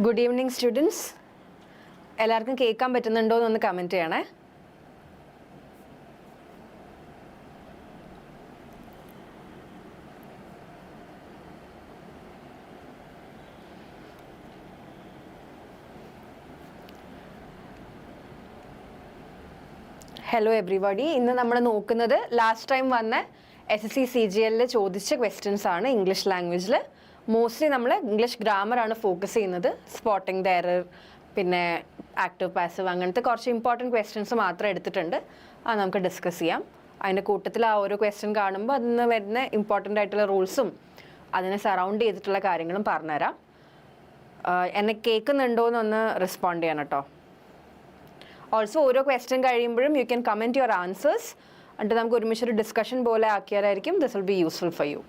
Good evening, students. എല്ലാവർക്കും കേൾക്കാൻ പറ്റുന്നുണ്ടോ എന്ന് കമന്റ് ചെയ്യണേ. Hello everybody. ഇന്ന് നമ്മൾ നോക്കുന്നത് ലാസ്റ്റ് ടൈം വന്ന SSC CGL ചോദിച്ച ക്വസ്റ്റ്യൻസ് ആണ് ഇംഗ്ലീഷ് ലാംഗ്വേജിൽ. മോസ്റ്റ്ലി നമ്മൾ ഇംഗ്ലീഷ് ഗ്രാമർ ആണ് ഫോക്കസ് ചെയ്യുന്നത്. സ്പോട്ടിംഗ് ദ എറർ, പിന്നെ ആക്റ്റീവ് പാസീവ്, അങ്ങനത്തെ കുറച്ച് ഇമ്പോർട്ടൻറ്റ് ക്വസ്റ്റ്യൻസ് മാത്രം എടുത്തിട്ടുണ്ട്. അത് നമുക്ക് ഡിസ്കസ് ചെയ്യാം. അതിൻ്റെ കൂട്ടത്തിൽ ആ ഓരോ ക്വസ്റ്റ്യൻ കാണുമ്പോൾ അതിൽ നിന്ന് വരുന്ന ഇമ്പോർട്ടൻ്റ് ആയിട്ടുള്ള റൂൾസും അതിനെ സറൗണ്ട് ചെയ്തിട്ടുള്ള കാര്യങ്ങളും പറഞ്ഞുതരാം. എന്നെ കേൾക്കുന്നുണ്ടോ എന്നൊന്ന് റെസ്പോണ്ട് ചെയ്യണം കേട്ടോ. ഓൾസോ ഓരോ ക്വസ്റ്റ്യൻ കഴിയുമ്പോഴും you can comment your answers. എന്നിട്ട് നമുക്ക് ഒരുമിച്ചൊരു ഡിസ്കഷൻ പോലെ ആക്കിയാലായിരിക്കും this will be useful for you.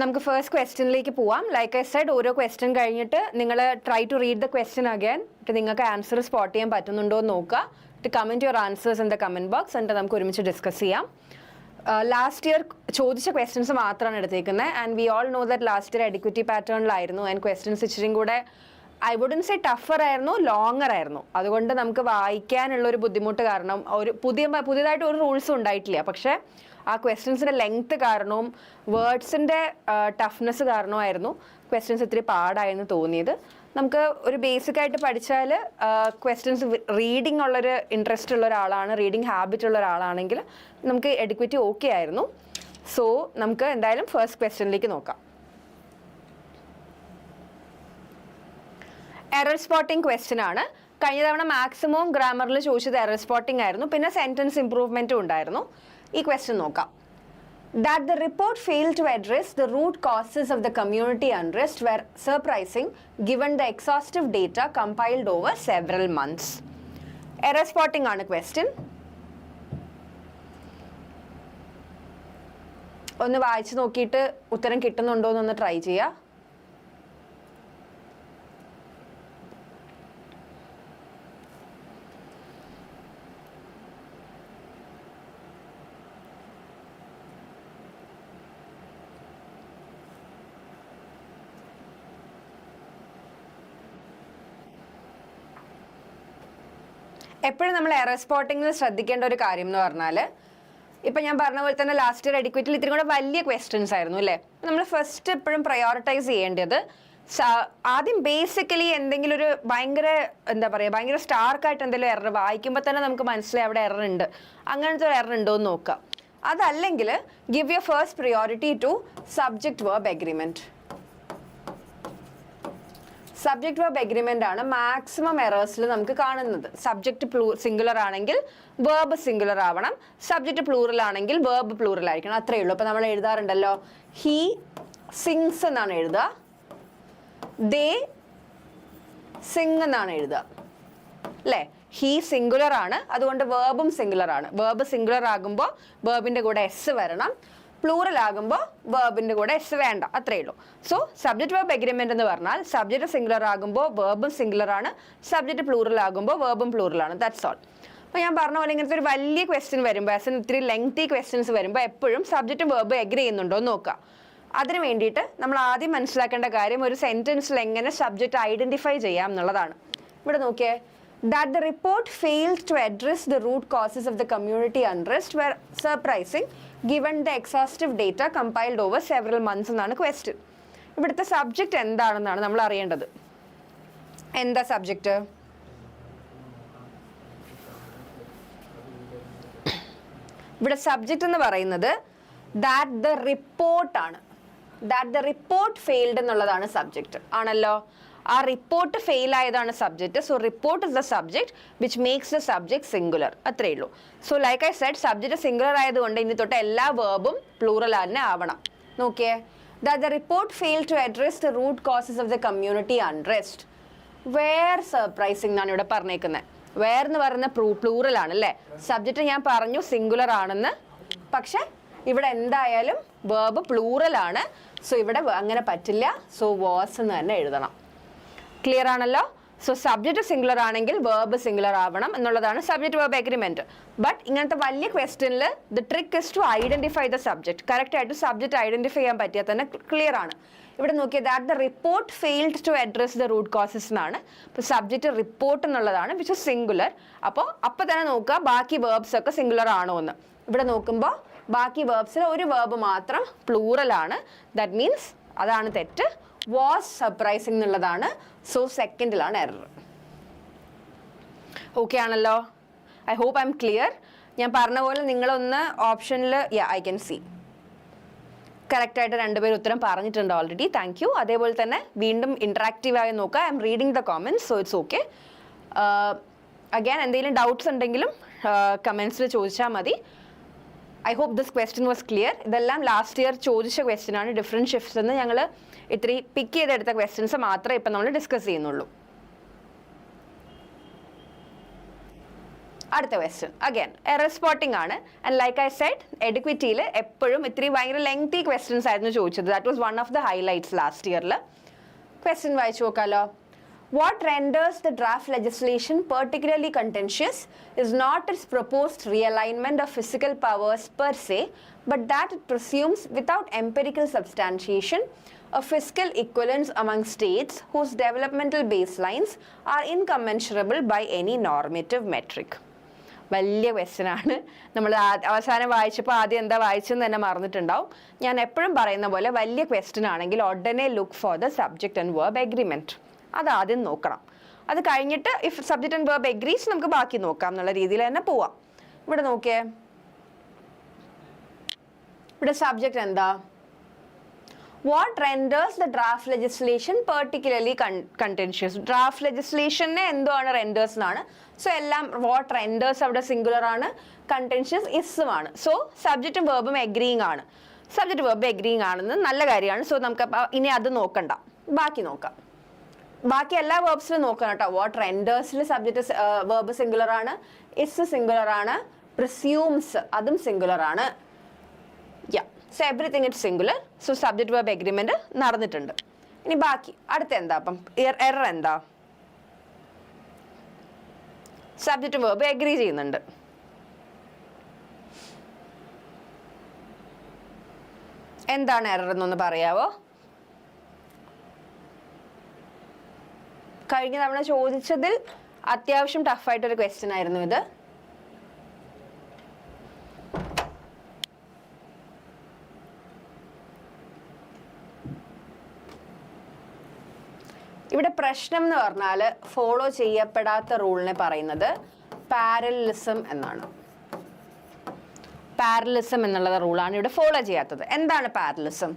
നമുക്ക് ഫസ്റ്റ് ക്വസ്റ്റ്യനിലേക്ക് പോവാം. ലൈക്ക് ഐ സെഡ്, ഓരോ ക്വസ്റ്റ്യൻ കഴിഞ്ഞിട്ട് നിങ്ങൾ try to read the question again. നിങ്ങൾക്ക് ആൻസർ സ്പോട്ട് ചെയ്യാൻ പറ്റുന്നുണ്ടോ എന്ന് നോക്കുക. Comment your answers in the comment box. എന്നിട്ട് നമുക്ക് ഒരുമിച്ച് ഡിസ്കസ് ചെയ്യാം. ലാസ്റ്റ് ഇയർ ചോദിച്ച ക്വസ്റ്റ്യൻസ് മാത്രമാണ് എടുത്തേക്കുന്നത്. And we all know that last year എഡിക്വിറ്റി പാറ്റേണിലായിരുന്നു. ആൻഡ് ക്വസ്റ്റ്യൻസ് ഇച്ചിരി കൂടെ ഐ വുഡൻ സേ ടഫർ ആയിരുന്നു, ലോങ്ങർ ആയിരുന്നു. അതുകൊണ്ട് നമുക്ക് വായിക്കാനുള്ളൊരു ബുദ്ധിമുട്ട് കാരണം പുതിയതായിട്ട് ഒരു റൂൾസും ഉണ്ടായിട്ടില്ല. പക്ഷേ ആ ക്വസ്റ്റ്യൻസിൻ്റെ ലെങ്ത്ത് കാരണവും വേർഡ്സിൻ്റെ ടഫ്നെസ് കാരണമായിരുന്നു ക്വസ്റ്റ്യൻസ് ഇത്തിരി പാടായെന്ന് തോന്നിയത്. നമുക്ക് ഒരു ബേസിക് ആയിട്ട് പഠിച്ചാൽ ക്വസ്റ്റ്യൻസ് റീഡിംഗ് ഉള്ളൊരു ഇൻട്രസ്റ്റ് ഉള്ള ഒരാളാണ്, റീഡിംഗ് ഹാബിറ്റ് ഉള്ള ഒരാളാണെങ്കിൽ നമുക്ക് എഡിക്വിറ്റി ഓക്കെ ആയിരുന്നു. സോ നമുക്ക് എന്തായാലും ഫസ്റ്റ് ക്വസ്റ്റ്യനിലേക്ക് നോക്കാം. എറർ സ്പോട്ടിംഗ് ക്വസ്റ്റ്യൻ ആണ്. കഴിഞ്ഞ തവണ മാക്സിമം ഗ്രാമറിൽ ചോദിച്ചത് എറർ സ്പോട്ടിംഗ് ആയിരുന്നു. പിന്നെ സെൻറ്റൻസ് ഇംപ്രൂവ്മെൻറ്റും ഉണ്ടായിരുന്നു. ഈ ക്വസ്റ്റ്യൻ നോക്കാം. That the report failed to address the root causes of the community unrest were surprising given the exhaustive data compiled over several months. Error spotting ആണ് ക്വസ്റ്റ്യൻ. ഒന്ന് വായിച്ചു നോക്കിയിട്ട് ഉത്തരം കിട്ടുന്നുണ്ടോ എന്നൊന്ന് ട്രൈ ചെയ്യുക. എപ്പോഴും നമ്മൾ എറർ സ്പോട്ടിങ്ങിൽ ശ്രദ്ധിക്കേണ്ട ഒരു കാര്യം എന്ന് പറഞ്ഞാൽ, ഇപ്പം ഞാൻ പറഞ്ഞ പോലെ തന്നെ ലാസ്റ്റ് ഇയർ എഡിക്വിറ്റിയിൽ ഇത്തിരി കൂടെ വലിയ ക്വസ്റ്റ്യൻസ് ആയിരുന്നു അല്ലേ. നമ്മൾ ഫസ്റ്റ് എപ്പോഴും പ്രയോറിറ്റൈസ് ചെയ്യേണ്ടത് ആദ്യം ബേസിക്കലി എന്തെങ്കിലും ഒരു ഭയങ്കര സ്റ്റാർക്കായിട്ട് എന്തെങ്കിലും എറർ വായിക്കുമ്പോൾ തന്നെ നമുക്ക് മനസ്സിലായി അവിടെ എറർ ഉണ്ട്, അങ്ങനത്തെ ഒരു എറർ ഉണ്ടോ എന്ന് നോക്കുക. അതല്ലെങ്കിൽ give your first priority to subject verb agreement. Subject verb agreement ആണ് മാക്സിമം എറേഴ്സിൽ നമുക്ക് കാണുന്നത്. സബ്ജക്റ്റ് സിംഗുലർ ആണെങ്കിൽ വേർബ് സിംഗുലർ ആവണം, സബ്ജക്റ്റ് പ്ലൂറൽ ആണെങ്കിൽ വേർബ് പ്ലൂറൽ ആയിരിക്കണം. അത്രയേ ഉള്ളൂ. അപ്പോൾ നമ്മൾ എഴുതാറുണ്ടല്ലോ, ഹീ സിങ്സ് എന്നാണ് എഴുതുക, ദേ സിങ് എന്നാണ് എഴുതുക അല്ലേ. ഹീ സിംഗുലർ ആണ്, അതുകൊണ്ട് വേർബും സിംഗുലർ ആണ്. വേർബ് സിംഗുലർ ആകുമ്പോൾ വേർബിൻ്റെ കൂടെ എസ് വരണം, പ്ലൂറൽ ആകുമ്പോൾ വേർബിൻ്റെ കൂടെ എസ് വേണ്ട. അത്രയേ ഉള്ളൂ. സോ സബ്ജക്റ്റ് വെർബ് എഗ്രിമെൻ്റ് എന്ന് പറഞ്ഞാൽ സബ്ജക്റ്റ് സിംഗുലർ ആകുമ്പോൾ വേർബും സിംഗുലർ ആണ്, സബ്ജക്റ്റ് പ്ലൂറൽ ആകുമ്പോൾ വേർബും പ്ലൂറൽ ആണ്. That's all. അപ്പോൾ ഞാൻ പറഞ്ഞ പോലെ ഇങ്ങനത്തെ ഒരു വലിയ ക്വസ്റ്റ്യൻ വരുമ്പോൾ, ഇത്തിരി ലെങ്തി ക്വസ്റ്റ്യൻസ് വരുമ്പോൾ എപ്പോഴും സബ്ജക്റ്റും വേർബ് എഗ്രി ചെയ്യുന്നുണ്ടോ എന്ന് നോക്കുക. അതിന് വേണ്ടിയിട്ട് നമ്മൾ ആദ്യം മനസ്സിലാക്കേണ്ട കാര്യം ഒരു സെൻറ്റൻസിൽ എങ്ങനെ സബ്ജക്റ്റ് ഐഡൻറ്റിഫൈ ചെയ്യാം എന്നുള്ളതാണ്. ഇവിടെ നോക്കിയേ, that the report failed to address the root causes of the community unrest were surprising given the exhaustive data compiled over several months എന്നാണ് ക്വസ്റ്റ്യൻ. ഇവിടുത്തെ സബ്ജക്റ്റ് എന്താണെന്നാണ് നമ്മൾ അറിയേണ്ടത്. എന്താ സബ്ജക്റ്റ്? ഇവിടെ സബ്ജക്റ്റ് എന്ന് പറയുന്നത് that the report ആണ്. that the report failed എന്നുള്ളതാണ് സബ്ജക്റ്റ് ആണല്ലോ. ആ റിപ്പോർട്ട് ഫെയിൽ ആയതാണ് subject. So report is the subject which makes the subject singular. അത്രേ ഉള്ളൂ. So like I said subject singular ആയതുകൊണ്ട് ഇനി തൊട്ട് എല്ലാ വേർബും പ്ലൂറൽ തന്നെ ആവണം. നോക്കിയേ, that the report failed to address the root causes of the community unrest. Where surprising എന്നാണ് ഇവിടെ പറഞ്ഞേക്കുന്നത്. വേർ എന്ന് പറയുന്ന പ്ലൂറൽ ആണ് അല്ലേ? സബ്ജക്റ്റ് ഞാൻ പറഞ്ഞു സിംഗുലർ ആണെന്ന്, പക്ഷെ ഇവിടെ എന്തായാലും വേർബ് പ്ലൂറൽ ആണ്. സോ ഇവിടെ അങ്ങനെ പറ്റില്ല. സോ വാസ് എന്ന് തന്നെ എഴുതണം. ക്ലിയർ ആണല്ലോ? സോ സബ്ജക്റ്റ് സിംഗുലർ ആണെങ്കിൽ വേർബ് സിംഗുലർ ആവണം എന്നുള്ളതാണ് സബ്ജക്റ്റ് വേർബ് എഗ്രിമെന്റ്. ബട്ട് ഇങ്ങനത്തെ വലിയ ക്വസ്റ്റ്യനിൽ the trick is to identify the subject. Correct ആയിട്ട് സബ്ജക്റ്റ് ഐഡന്റിഫൈ ചെയ്യാൻ പറ്റിയാൽ തന്നെ ക്ലിയർ ആണ്. ഇവിടെ നോക്കിയത് that the report failed to address the root causes എന്നാണ്. അപ്പോൾ സബ്ജക്റ്റ് റിപ്പോർട്ട് എന്നുള്ളതാണ് വിച്ച് ഇസ് സിംഗുലർ. അപ്പോൾ തന്നെ നോക്കുക ബാക്കി വേർബ്സ് ഒക്കെ സിംഗുലർ ആണോ എന്ന്. ഇവിടെ നോക്കുമ്പോൾ ബാക്കി വേർബ്സിൽ ഒരു വേർബ് മാത്രം പ്ലൂറൽ ആണ്. ദാറ്റ് മീൻസ് അതാണ് തെറ്റ്. വാസ് സർപ്രൈസിങ് എന്നുള്ളതാണ്. സോ സെക്കൻഡിലാണ് എറർ. ഓക്കെ ആണല്ലോ? I hope I'm clear. ഞാൻ പറഞ്ഞ പോലെ നിങ്ങളൊന്ന് ഓപ്ഷനിൽ ഐ ക്യാൻ സി കറക്റ്റായിട്ട് രണ്ടുപേരും ഉത്തരം പറഞ്ഞിട്ടുണ്ട് ഓൾറെഡി. Thank you. അതേപോലെ തന്നെ വീണ്ടും ഇൻട്രാക്റ്റീവായി നോക്കുക. I'm reading the comments, so it's okay. Again എന്തെങ്കിലും ഡൗട്ട്സ് ഉണ്ടെങ്കിലും കമൻസിൽ ചോദിച്ചാൽ മതി. I hope this question was clear. ഇതെല്ലാം ലാസ്റ്റ് ഇയർ ചോദിച്ച ക്വസ്റ്റ്യൻ ആണ്. ഡിഫറെൻറ്റ് ഷിഫ്റ്റ്സ് എന്ന് ഞങ്ങൾ ഇത്തിരി പിക്ക് ചെയ്തെടുത്ത ക്വസ്റ്റ്യൻസ് മാത്രമേ ഇപ്പം നമ്മൾ ഡിസ്കസ് ചെയ്യുന്നുള്ളൂ. അടുത്ത ക്വസ്റ്റ്യൻ അഗൈൻ എറർ സ്പോട്ടിംഗ് ആണ്. ആൻഡ് ലൈക്ക് ഐ സെഡ് എഡ്യൂക്കേറ്റിയിൽ എപ്പോഴും ഇത്തിരി ഭയങ്കര ലെങ്തി ക്വസ്റ്റ്യൻസ് ആയിരുന്നു ചോദിച്ചത്. That was one of the highlights last ഇയറിൽ. ക്വസ്റ്റ്യൻ വായിച്ചു നോക്കാലോ. What renders the draft legislation particularly contentious is not its proposed realignment of physical powers per se, but that it presumes, without empirical substantiation, a fiscal equivalence among states whose developmental baselines are incommensurable by any normative metric. വലിയ question ആണ്. നമ്മൾ അവസാനം വായിച്ചപ്പോൾ ആദ്യം എന്താ വായിച്ചെന്ന് തന്നെ മറന്നിട്ടുണ്ടാവും. ഞാൻ എപ്പോഴും പറയുന്ന പോലെ വലിയ ക്വസ്റ്റ്യൻ ആണെങ്കിൽ ഉടനെ look for the subject and verb agreement. അതാദ്യം നോക്കണം. അത് കഴിഞ്ഞിട്ട് if subject and verb agrees നമുക്ക് ബാക്കി നോക്കാം എന്നുള്ള രീതിയിൽ തന്നെ പോവാം. ഇവിടെ നോക്കിയേ, ഇവിടെ സബ്ജക്റ്റ് എന്താ? What renders the draft legislation particularly contentious. Draft ലെജിസ്ലേഷനെ എന്താണ് റെൻഡേഴ്സ് എന്നാണ്. സോ എല്ലാം വാട്ട് റെൻഡേഴ്സ് അവിടെ സിംഗുലർ ആണ്, കണ്ടൻഷ്യസ് ഇസുമാണ്. സോ സബ്ജക്റ്റും വേർബും എഗ്രീയിങ് ആണ്. സബ്ജക്റ്റ് വേർബ് എഗ്രീയിങ് ആണെന്ന് നല്ല കാര്യമാണ്. സോ നമുക്ക് ഇനി അത് നോക്കണ്ട, ബാക്കി നോക്കാം. ബാക്കി എല്ലാ വേർബ്സിലും നോക്കണം കേട്ടോ. വാട്ട് റെൻഡേഴ്സിൽ സബ്ജക്റ്റ് വേർബ് സിംഗുലർ ആണ്, ഇസ് സിംഗുലർ ആണ്, പ്രിസ്യൂംസ് അതും സിംഗുലർ ആണ്. So everything it singular. So subject verb agreement നടന്നിട്ടുണ്ട്. ഇനി ബാക്കി അടുത്ത എന്താ? അപ്പം എറർ എന്താ? സബ്ജക്റ്റ് വേർബ് എഗ്രി ചെയ്യുന്നുണ്ട്. എന്താണ് എറർ എന്നൊന്ന് പറയാവോ? കഴിഞ്ഞ തവണ ചോദിച്ചതിൽ അത്യാവശ്യം ടഫായിട്ടൊരു ക്വസ്റ്റ്യൻ ആയിരുന്നു ഇത്. ഇവിടെ പ്രശ്നം എന്ന് പറഞ്ഞാൽ ഫോളോ ചെയ്യപ്പെടാത്ത റൂളിനെ പറയുന്നത് പാരലലിസം എന്നാണ്. പാരലലിസം എന്നുള്ള റൂളാണ് ഇവിടെ ഫോളോ ചെയ്യാത്തത്. എന്താണ് പാരലലിസം?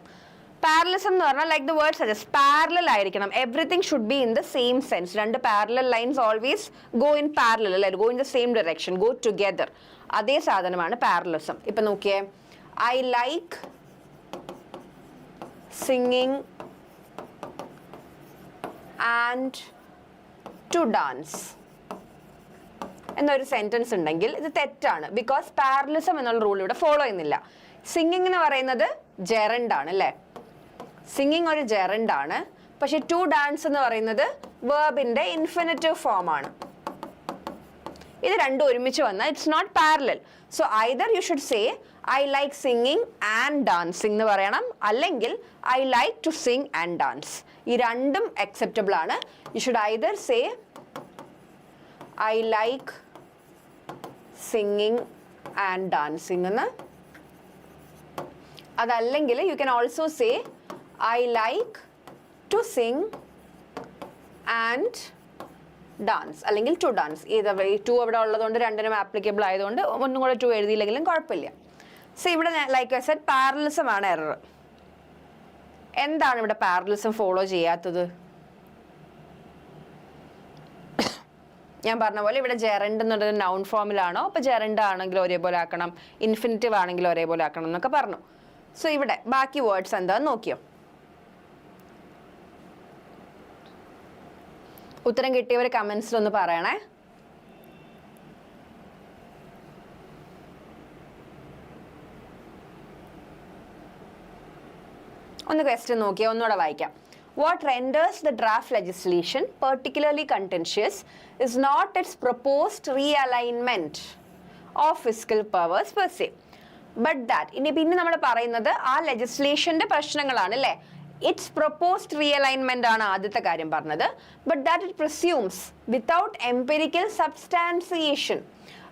പാരലലിസം എന്ന് പറഞ്ഞാൽ like the word suggest parallel ആയിരിക്കണം. Everything should be in the same sense. രണ്ട് parallel lines always go in parallel അല്ലെ, go in the same direction, go together. അതേ സാധനമാണ് പാരലലിസം. ഇപ്പൊ നോക്കിയേ, I like singing and to dance എന്നൊരു sentence ഉണ്ടെങ്കിൽ ഇത് തെറ്റാണ്. ബിക്കോസ് പാരലലിസം എന്നുള്ള റൂൾ ഇവിടെ ഫോളോ ചെയ്യുന്നില്ല. സിംഗിങ് എന്ന് പറയുന്നത് ജെറൻഡ് ആണ് അല്ലേ? സിംഗിങ് ഒരു ജെറൻഡ് ആണ്. പക്ഷെ ടു ഡാൻസ് എന്ന് പറയുന്നത് വേർബിന്റെ ഇൻഫിനിറ്റീവ് ഫോം ആണ്. ഇത് രണ്ടും ഒരുമിച്ച് വന്നാൽ it's not parallel. So either you should say I like singing and dancing എന്ന് പറയണം, അല്ലെങ്കിൽ I like to sing and dance. ഈ രണ്ടും അക്സെപ്റ്റബിൾ ആണ്. You should either say I like singing and dancing എന്ന്. അതല്ലെങ്കിൽ you can also say I like to sing and dance, അല്ലെങ്കിൽ to dance. ഇത് ടു അവിടെ ഉള്ളതുകൊണ്ട് രണ്ടിനും ആപ്ലിക്കബിൾ ആയതുകൊണ്ട് ഒന്നും കൂടെ ടു എഴുതിയില്ലെങ്കിലും കുഴപ്പമില്ല. സോ ഇവിടെ ലൈക്ക് ഐ സെഡ് പാരലലിസം ആണ് എറർ. എന്താണ് ഇവിടെ പാരലലിസം ഫോളോ ചെയ്യാത്തത്? ഞാൻ പറഞ്ഞ പോലെ ഇവിടെ ജെറണ്ട് എന്നുള്ളത് നൗൺ ഫോമിലാണോ, അപ്പോൾ ജെറണ്ട് ആണെങ്കിൽ ഒരേപോലെ ആക്കണം, ഇൻഫിനിറ്റീവ് ആണെങ്കിൽ ഒരേപോലെ ആക്കണം എന്നൊക്കെ പറഞ്ഞു. സോ ഇവിടെ ബാക്കി വേർഡ്സ് എന്താന്ന് നോക്കിയോ. ഉത്തരം കിട്ടിയവർ കമന്റ്സിൽ ഒന്ന് പറയണേ. ഒന്ന് ക്വസ്റ്റ്യൻ നോക്കിയാൽ ഒന്നുകൂടെ വായിക്കാം. What renders the draft legislation particularly contentious is not its proposed realignment of fiscal powers per se, but that ഇനി പിന്നെ നമ്മൾ പറയുന്നത് ആ ലെജിസ്ലേഷന്റെ പ്രശ്നങ്ങളാണ് അല്ലേ. ഇറ്റ്സ് പ്രൊപ്പോസ്ഡ് റിയലൈൻമെന്റ് ആണ് ആദ്യത്തെ കാര്യം പറഞ്ഞത്. But that it presumes without empirical substantiation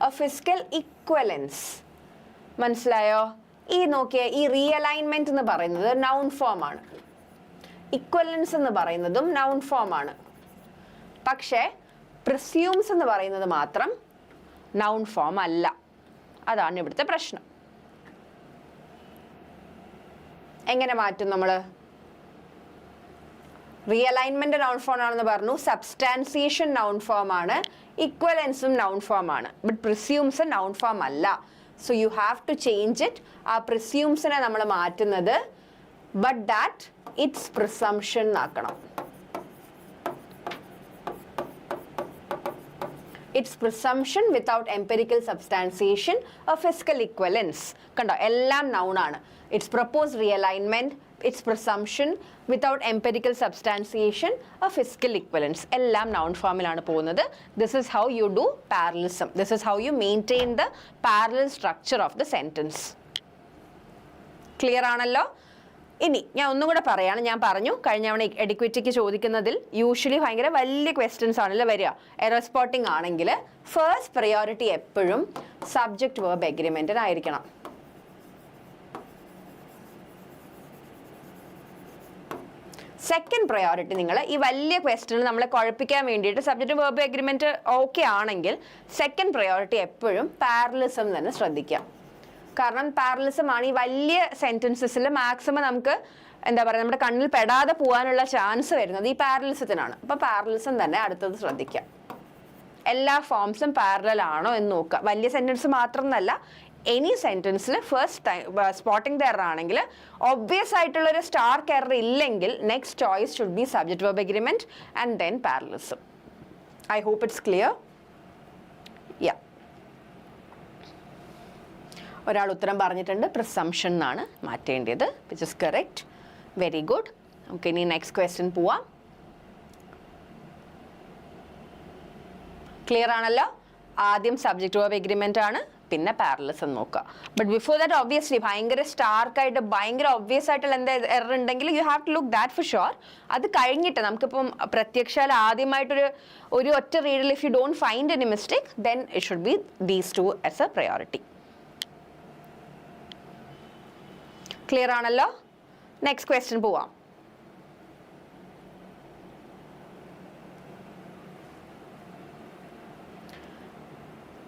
a fiscal equivalence. മനസ്സിലായോ? ഈ നോക്കിയ ഈ റിയലൈൻമെന്റ് എന്ന് പറയുന്നത് നൗൺ ഫോം ആണ്, ഇക്വലൻസ് എന്ന് പറയുന്നതും നൗൺ ഫോം ആണ്. പക്ഷേ പ്രിസ്യൂംസ് എന്ന് പറയുന്നത് മാത്രം നൗൺ ഫോം അല്ല. അതാണ് ഇവിടുത്തെ പ്രശ്നം. എങ്ങനെ മാറ്റും നമ്മൾ? റിയലൈൻമെന്റ് നൗൺ ഫോം ആണെന്ന് പറഞ്ഞു, സബ്സ്റ്റാൻസിയേഷൻ നൗൺ ഫോം ആണ്, ഇക്വലൻസും നൗൺ ഫോം ആണ്. ബട്ട് പ്രിസ്യൂംസ് നൗൺ ഫോം അല്ല. So you have to change it. ആ പ്രിസ്യൂംസിനെ നമ്മൾ മാറ്റുന്നത് ബട്ട് ദാറ്റ് ഇറ്റ്സ് പ്രിസംഷൻ ആക്കണം. Its presumption without empirical substantiation of fiscal equivalence. കണ്ടോ, എല്ലാം നൗൺ ആണ്. Its propose realignment, its presumption without empirical substantiation of fiscal equivalence, എല്ലാം നൗൺ ഫോമിലാണ് പോകുന്നത്. This is how you do parallelism. This is how you maintain the parallel structure of the sentence. Clear ആണല്ലോ? ഇനി ഞാൻ ഒന്നും കൂടെ പറയാണ്. ഞാൻ പറഞ്ഞു കഴിഞ്ഞ തവണ എഡിക്വിറ്റിക്ക് ചോദിക്കുന്നതിൽ യൂഷ്വലി ഭയങ്കര വലിയ ക്വസ്റ്റ്യൻസ് ആണല്ലോ വരിക. എറർ സ്പോട്ടിംഗ് ആണെങ്കിൽ ഫസ്റ്റ് പ്രയോറിറ്റി എപ്പോഴും സബ്ജക്റ്റ് വെർബ് എഗ്രിമെന്റിനായിരിക്കണം. സെക്കൻഡ് പ്രയോറിറ്റി നിങ്ങൾ ഈ വലിയ ക്വസ്റ്റ്യനിൽ നമ്മളെ കുഴപ്പിക്കാൻ വേണ്ടിയിട്ട് സബ്ജക്റ്റ് വെർബ് എഗ്രിമെന്റ് ഓക്കെ ആണെങ്കിൽ സെക്കൻഡ് പ്രയോറിറ്റി എപ്പോഴും പാരലലിസം തന്നെ ശ്രദ്ധിക്കാം. കാരണം പാരലലിസം ആണ് ഈ വലിയ സെന്റൻസസിൽ മാക്സിമം നമുക്ക് എന്താ പറയുക നമ്മുടെ കണ്ണിൽ പെടാതെ പോകാനുള്ള ചാൻസ് വരുന്നത് ഈ പാരലലിസത്തിനാണ്. അപ്പോൾ പാരലലിസം തന്നെ അടുത്തത് ശ്രദ്ധിക്കാം. എല്ലാ ഫോംസും പാരലൽ ആണോ എന്ന് നോക്കുക. വലിയ സെന്റൻസ് മാത്രമല്ല, എനി സെന്റൻസിൽ ഫസ്റ്റ് സ്പോട്ടിംഗ് ദ എറർ ആണെങ്കിൽ ഒബ്വിയസ് ആയിട്ടുള്ളൊരു സ്റ്റാർക്ക് എറർ ഇല്ലെങ്കിൽ next choice should be subject verb agreement and then parallelism. I hope it's clear. Yeah, ഒരാൾ ഉത്തരം പറഞ്ഞിട്ടുണ്ട്, പ്രിസംഷൻ എന്നാണ് മാറ്റേണ്ടത്, which is correct. Very good. Okay, ഇനി നെക്സ്റ്റ് ക്വസ്റ്റ്യൻ പോവാം. ക്ലിയർ ആണല്ലോ? ആദ്യം സബ്ജക്റ്റ് വെർബ് എഗ്രിമെന്റ് ആണ്, പിന്നെ പാരലലിസം നോക്കുക. ബട്ട് ബിഫോർ ദാറ്റ് ഒബ്വിയസ്ലി ഭയങ്കര സ്റ്റാർക്കായിട്ട് ഭയങ്കര ഒബ്വിയസ് ആയിട്ടുള്ള എന്താ എറർ ഉണ്ടെങ്കിൽ you have to look that for sure. അത് കഴിഞ്ഞിട്ട് നമുക്കിപ്പം പ്രത്യക്ഷാൽ ആദ്യമായിട്ടൊരു ഒറ്റ റീഡിൽ if you don't find any mistake then it should be these two as a priority. Clear ആണല്ലോ? നെക്സ്റ്റ് ക്വസ്റ്റ്യൻ പോവാം.